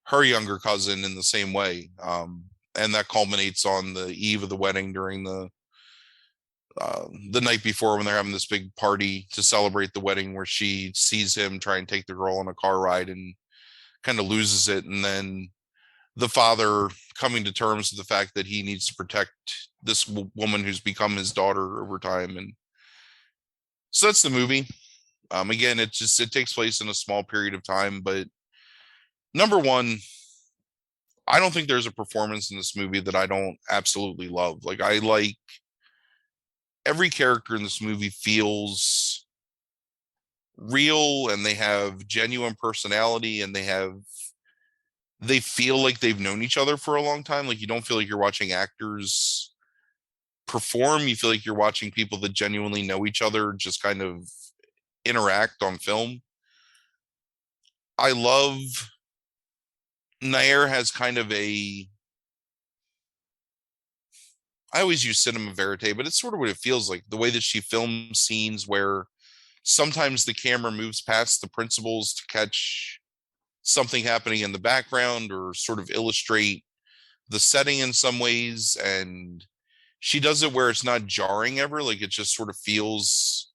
her younger cousin in the same way. And that culminates on the eve of the wedding during the night before, when they're having this big party to celebrate the wedding, where she sees him try and take the girl on a car ride and kind of loses it. And then the father coming to terms with the fact that he needs to protect this woman who's become his daughter over time. And so that's the movie. Again, it takes place in a small period of time, but number one, I don't think there's a performance in this movie that I don't absolutely love. Like I like every character in this movie feels real and they have genuine personality and they feel like they've known each other for a long time. Like you don't feel like you're watching actors perform. You feel like you're watching people that genuinely know each other just kind of interact on film. I love Nair has kind of a I always use cinema verite, but it's sort of what it feels like. The way that she films scenes where sometimes the camera moves past the principals to catch something happening in the background or sort of illustrate the setting in some ways. And she does it where it's not jarring ever. Like it just sort of feels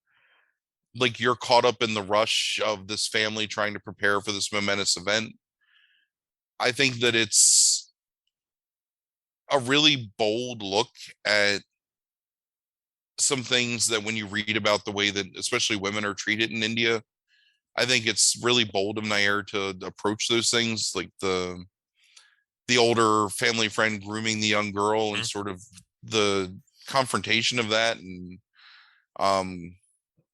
like you're caught up in the rush of this family trying to prepare for this momentous event. I think that it's a really bold look at some things that when you read about the way that especially women are treated in India, I think it's really bold of Nair to approach those things, like the older family friend grooming the young girl and Mhm. sort of the confrontation of that, and um,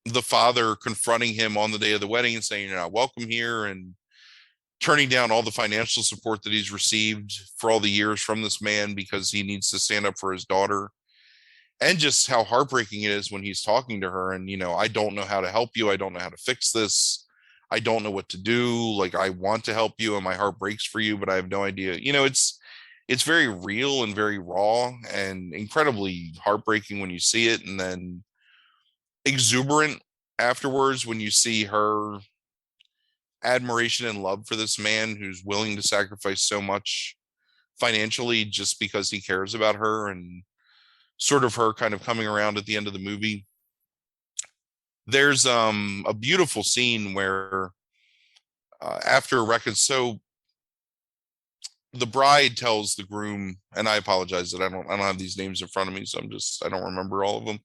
the father confronting him on the day of the wedding and saying you're not welcome here, and turning down all the financial support that he's received for all the years from this man because he needs to stand up for his daughter, and just how heartbreaking it is when he's talking to her and I don't know how to help you, I don't know how to fix this, I don't know what to do, like I want to help you and my heart breaks for you but I have no idea. It's very real and very raw and incredibly heartbreaking when you see it, and then exuberant afterwards when you see her admiration and love for this man who's willing to sacrifice so much financially just because he cares about her, and sort of her kind of coming around at the end of the movie. There's a beautiful scene where after a record, so the bride tells the groom, and I apologize that I don't have these names in front of me, so I don't remember all of them.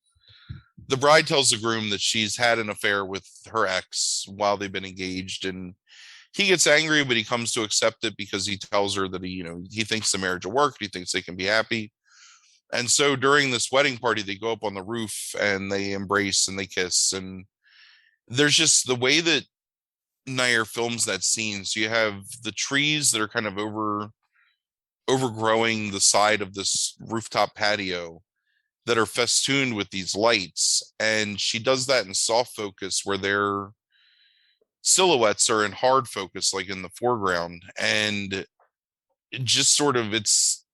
The bride tells the groom that she's had an affair with her ex while they've been engaged, and he gets angry, but he comes to accept it because he tells her that he thinks the marriage will work, he thinks they can be happy. And so during this wedding party, they go up on the roof and they embrace and they kiss. And there's just the way that Nair films that scene. So you have the trees that are kind of overgrowing the side of this rooftop patio that are festooned with these lights. And she does that in soft focus where their silhouettes are in hard focus, like in the foreground. And it just sort of, it's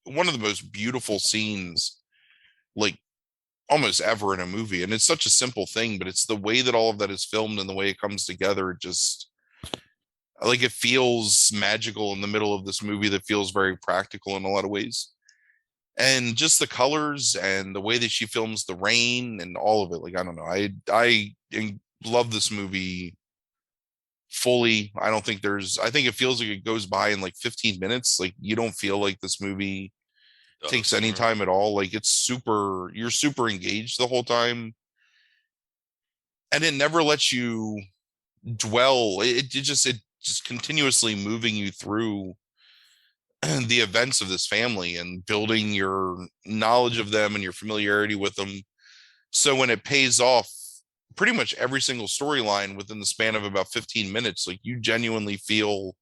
one of the most beautiful scenes, like almost ever in a movie. And it's such a simple thing, but it's the way that all of that is filmed and the way it comes together. It just like it feels magical in the middle of this movie that feels very practical in a lot of ways. And just the colors and the way that she films the rain and all of it. Like, I don't know. I love this movie fully. I think it feels like it goes by in like 15 minutes. Like you don't feel like this movie takes Does. any time at all. Like you're super engaged the whole time. And it never lets you dwell. It just continuously moving you through the events of this family and building your knowledge of them and your familiarity with them. So when it pays off, pretty much every single storyline within the span of about 15 minutes, like you genuinely feel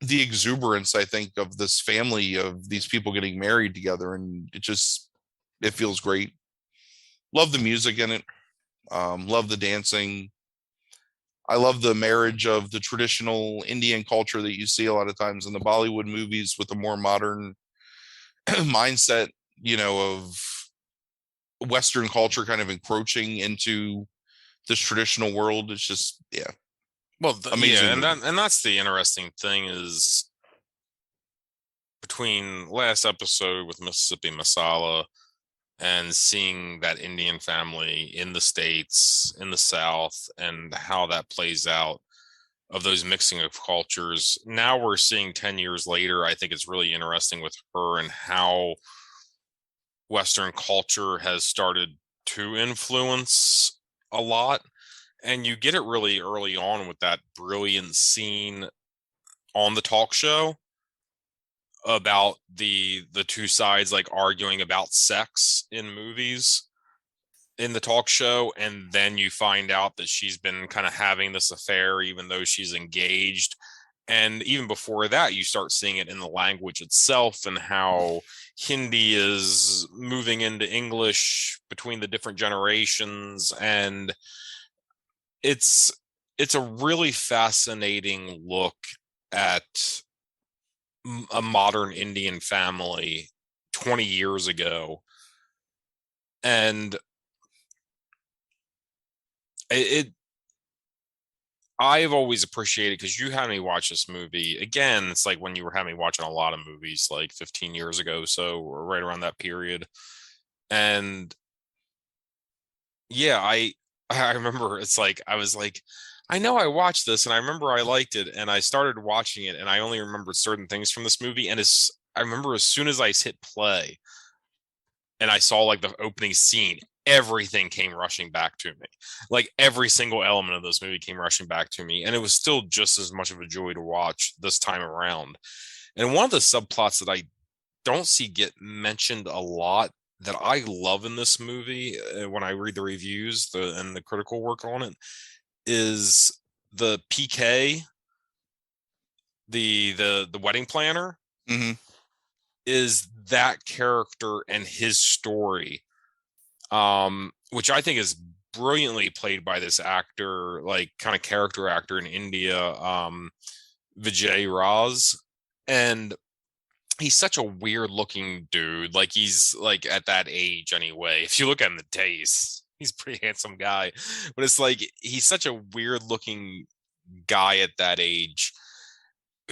the exuberance, I think, of this family of these people getting married together. And it feels great. Love the music in it. Love the dancing. I love the marriage of the traditional Indian culture that you see a lot of times in the Bollywood movies with the more modern mindset, of Western culture kind of encroaching into this traditional world. It's just, yeah, Well, amazing yeah, and movie. that's the interesting thing is between last episode with Mississippi Masala and seeing that Indian family in the States, in the South, and how that plays out of those mixing of cultures. Now we're seeing 10 years later, I think it's really interesting with her and how Western culture has started to influence a lot. And you get it really early on with that brilliant scene on the talk show about the two sides like arguing about sex in movies in the talk show, and then you find out that she's been kind of having this affair even though she's engaged. And even before that, you start seeing it in the language itself and how Hindi is moving into English between the different generations. And it's it's a really fascinating look at a modern Indian family 20 years ago. And it I've always appreciated, because you had me watch this movie again. It's like when you were having me watching a lot of movies like 15 years ago, so or right around that period. And yeah, I remember it's like I was like, I know I watched this and I remember I liked it, and I started watching it and I only remembered certain things from this movie. And I remember as soon as I hit play and I saw like the opening scene, everything came rushing back to me. Like every single element of this movie came rushing back to me. And it was still just as much of a joy to watch this time around. And one of the subplots that I don't see get mentioned a lot that I love in this movie, when I read the reviews and the critical work on it, is the PK, the wedding planner, Mm-hmm. is that character and his story, which I think is brilliantly played by this actor, like kind of character actor in India, Vijay Raz. And he's such a weird looking dude. Like he's like at that age anyway. If you look at him today, he's a pretty handsome guy. But it's like he's such a weird looking guy at that age,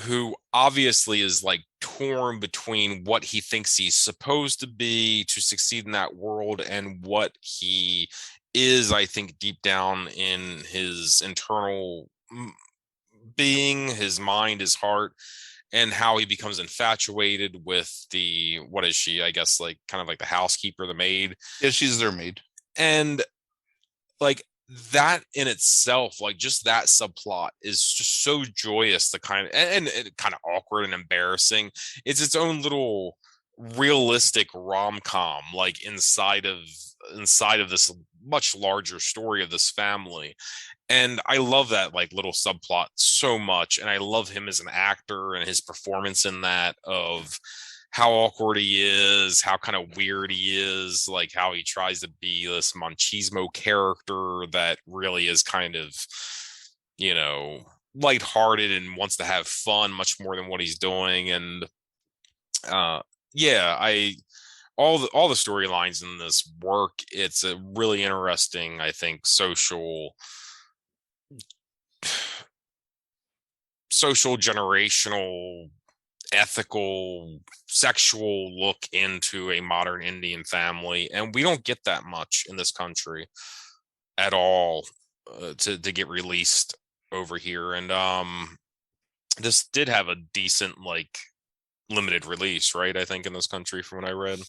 who obviously is like torn between what he thinks he's supposed to be to succeed in that world and what he is, I think, deep down in his internal being, his mind, his heart, and how he becomes infatuated with the, what is she? I guess like kind of like the housekeeper, the maid. Yeah, she's their maid. And like that in itself, like just that subplot is just so joyous, the kind of and kind of awkward and embarrassing. It's its own little realistic rom-com, like inside of this much larger story of this family. And I love that like little subplot so much, and I love him as an actor and his performance in that, of how awkward he is, how kind of weird he is, like how he tries to be this machismo character that really is kind of, you know, lighthearted and wants to have fun much more than what he's doing. And uh yeah, I all the storylines in this work. It's a really interesting, I think, social generational, ethical, sexual look into a modern Indian family, and we don't get that much in this country at all, to get released over here. And this did have a decent like limited release, right? I think in this country, from what I read.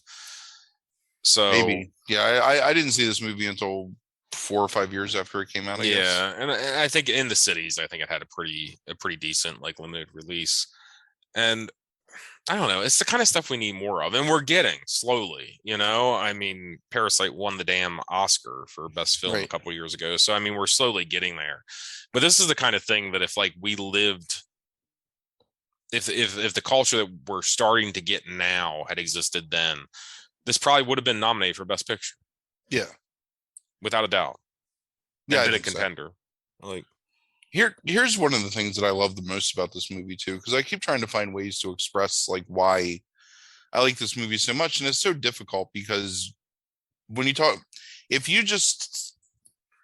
So Maybe. Yeah, I didn't see this movie until 4 or 5 years after it came out, I guess. yeah, and I think in the cities, I think it had a pretty decent like limited release. And I don't know. It's the kind of stuff we need more of, and we're getting slowly. I mean, Parasite won the damn Oscar for best film a Right. couple years ago, so I mean, we're slowly getting there. But this is the kind of thing that if like we lived, if the culture that we're starting to get now had existed then, this probably would have been nominated for Best Picture Yeah. without a doubt, Yeah, and I been a think so. contender. Like, Here's one of the things that I love the most about this movie too, because I keep trying to find ways to express like why I like this movie so much, and it's so difficult because when you talk, if you just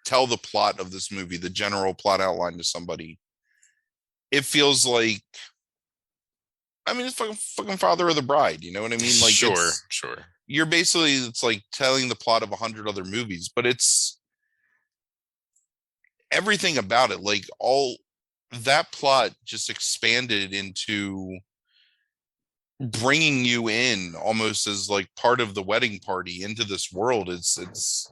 tell the plot of this movie, the general plot outline to somebody, it feels like, I mean, it's fucking Father of the Bride. You know what I mean? Like sure, sure. it's like telling the plot of 100 other movies, but it's everything about it. Like all that plot just expanded into bringing you in almost as like part of the wedding party into this world. It's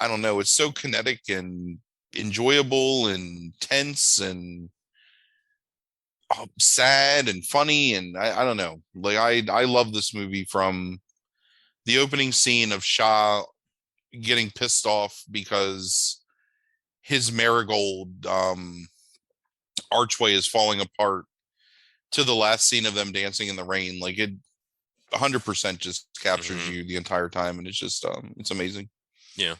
I don't know, it's so kinetic and enjoyable and tense, and sad and funny, and I don't know. Like I love this movie from the opening scene of Shah getting pissed off because his marigold archway is falling apart to the last scene of them dancing in the rain. Like it 100% just captures you the entire time, and it's just it's amazing. Yeah.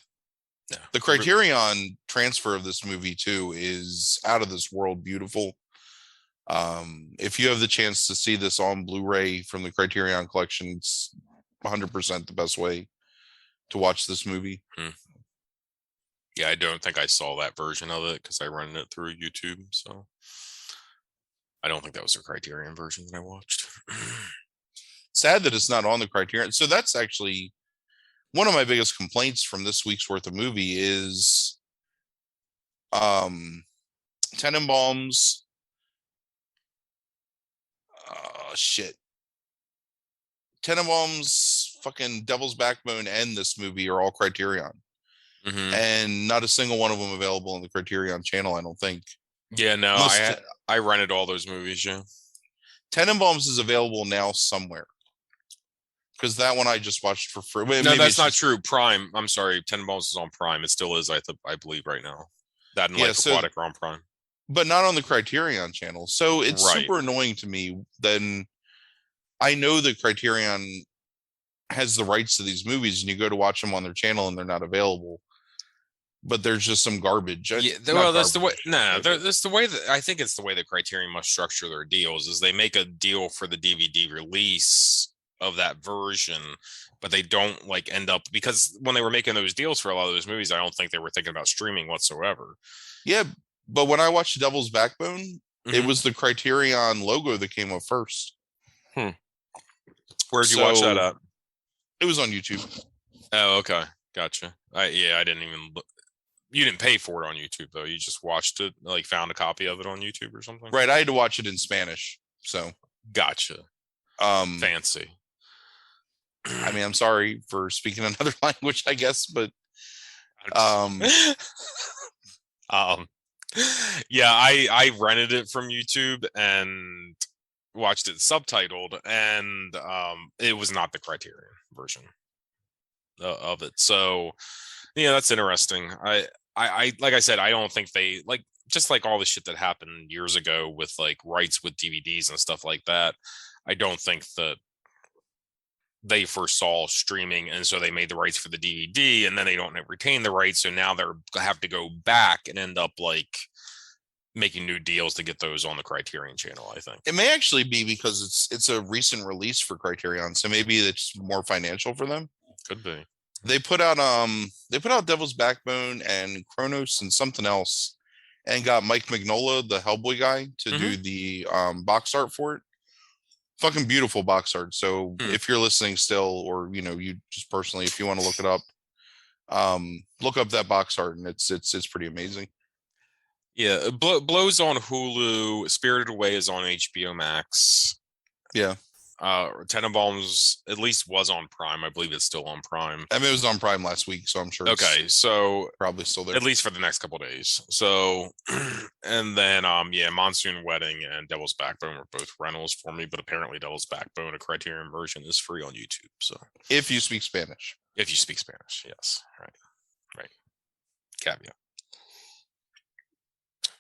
The Criterion transfer of this movie too is out of this world beautiful. If you have the chance to see this on Blu-ray from the Criterion collection, it's 100% the best way to watch this movie. Yeah, I don't think I saw that version of it because I rented it through YouTube. So I don't think that was the Criterion version that I watched. Sad that it's not on the Criterion. So that's actually one of my biggest complaints from this week's worth of movie is Tenenbaums. Tenenbaums, fucking Devil's Backbone, and this movie are all Criterion. And not a single one of them available on the Criterion channel, I don't think. Yeah, no, I rented all those movies, yeah. Tenenbaums is available now somewhere. Because that one I just watched for free. No, that's not true. Prime. I'm sorry. Tenenbaums is on Prime. It still is, I believe, right now. That and Life Aquatic are on Prime. But not on the Criterion channel. So it's super annoying to me. Then I know that Criterion has the rights to these movies, and you go to watch them on their channel and they're not available. But there's just some garbage. Yeah, well, that's the way. No, that's the way that I think it's the way that Criterion must structure their deals. Is they make a deal for the DVD release of that version, but they don't like end up, because when they were making those deals for a lot of those movies, I don't think they were thinking about streaming whatsoever. Yeah, but when I watched Devil's Backbone, it was the Criterion logo that came up first. Where'd you watch that at? It was on YouTube. Oh, okay, gotcha. I didn't even look. You didn't pay for it on YouTube though. You just watched it, like found a copy of it on YouTube or something. Right, I had to watch it in Spanish. So gotcha. Fancy. I mean, I'm sorry for speaking another language, I guess, but yeah, I rented it from YouTube and watched it subtitled, and it was not the Criterion version of it. So yeah, that's interesting. I like I said, I don't think they like, just like all the shit that happened years ago with like rights with DVDs and stuff like that. I don't think that they foresaw streaming, and so they made the rights for the DVD, and then they don't retain the rights, so now they're have to go back and end up like making new deals to get those on the Criterion channel. I think it may actually be because it's a recent release for Criterion, so maybe it's more financial for them. Could be. They put out Devil's Backbone and Kronos and something else, and got Mike Mignola, the Hellboy guy, to do the box art for it. Fucking beautiful box art. So if you're listening still, or you just personally, if you want to look it up, look up that box art, and it's pretty amazing. Yeah, Blow's on Hulu. Spirited Away is on HBO Max. Yeah. Tenenbaums at least was on Prime. I believe it's still on Prime. I mean, it was on Prime last week, so I'm sure. Okay, so probably still there, at least for the next couple of days. So, and then yeah, Monsoon Wedding and Devil's Backbone were both rentals for me, but apparently Devil's Backbone, a Criterion version, is free on YouTube. So if you speak Spanish, yes, right, caveat.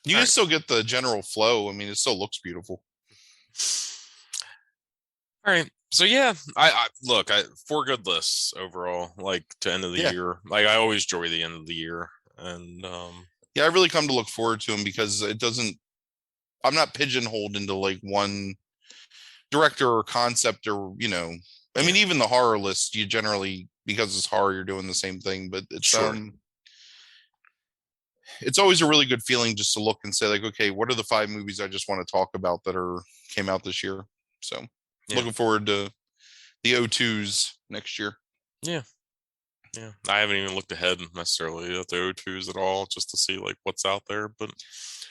You can still get the general flow. I mean, it still looks beautiful. All right. So yeah, I look, 4 good lists overall, like to end of the year. Like I always enjoy the end of the year. And yeah, I really come to look forward to them because I'm not pigeonholed into like one director or concept, or I mean, even the horror list, you generally, because it's horror, you're doing the same thing, but it's it's always a really good feeling just to look and say like, okay, what are the 5 movies I just want to talk about that came out this year? So looking forward to the O2s next year. Yeah. I haven't even looked ahead necessarily at the O2s at all, just to see like what's out there. But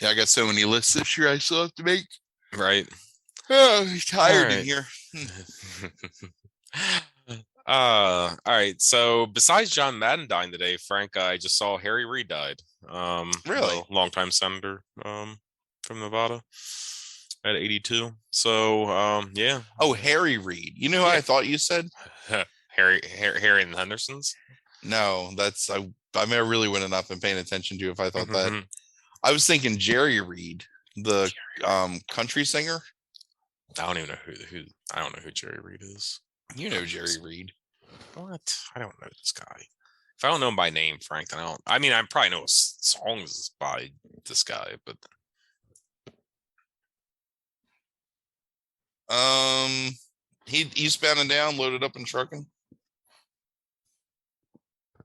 yeah, I got so many lists this year I still have to make. Right. Oh, I'm tired in here. All right. So besides John Madden dying today, Frank, I just saw Harry Reid died. Really? Longtime senator from Nevada. at 82. So yeah. Oh, Harry Reid. You know who Yeah. I thought you said? Harry and the Hendersons. No, I mean, I really would have not been paying attention to if I thought that. I was thinking Jerry Reed, the country singer. I don't even know who I don't know who Jerry Reed is. You know Jerry Reed. What? I don't know this guy. If I don't know him by name, Frank, then I don't. I mean, I probably know songs by this guy, but He Eastbound and Down, Loaded Up and Trucking.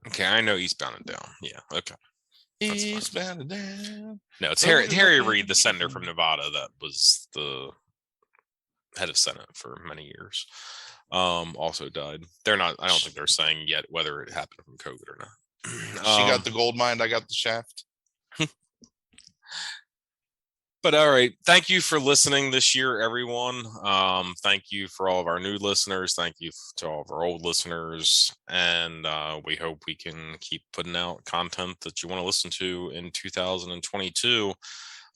okay, I know Eastbound and Down. Yeah, okay. Eastbound and Down. No, it's Harry Reid, the senator from Nevada, that was the head of Senate for many years. Also died. They're not. I don't think they're saying yet whether it happened from COVID or not. She got the gold mine. I got the shaft. But all right, thank you for listening this year, everyone. Thank you for all of our new listeners. Thank you to all of our old listeners, and we hope we can keep putting out content that you want to listen to in 2022.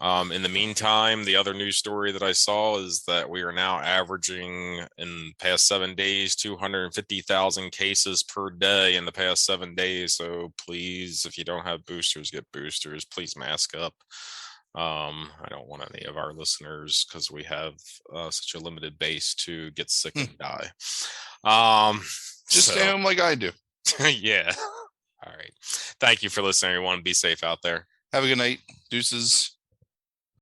In the meantime, the other news story that I saw is that we are now averaging in the past 7 days 250,000 cases per day in the past 7 days. So please, if you don't have boosters, get boosters. Please mask up. I don't want any of our listeners, because we have such a limited base, to get sick and die. Just stay home like I do. Yeah. All right. Thank you for listening, everyone. Be safe out there. Have a good night. Deuces.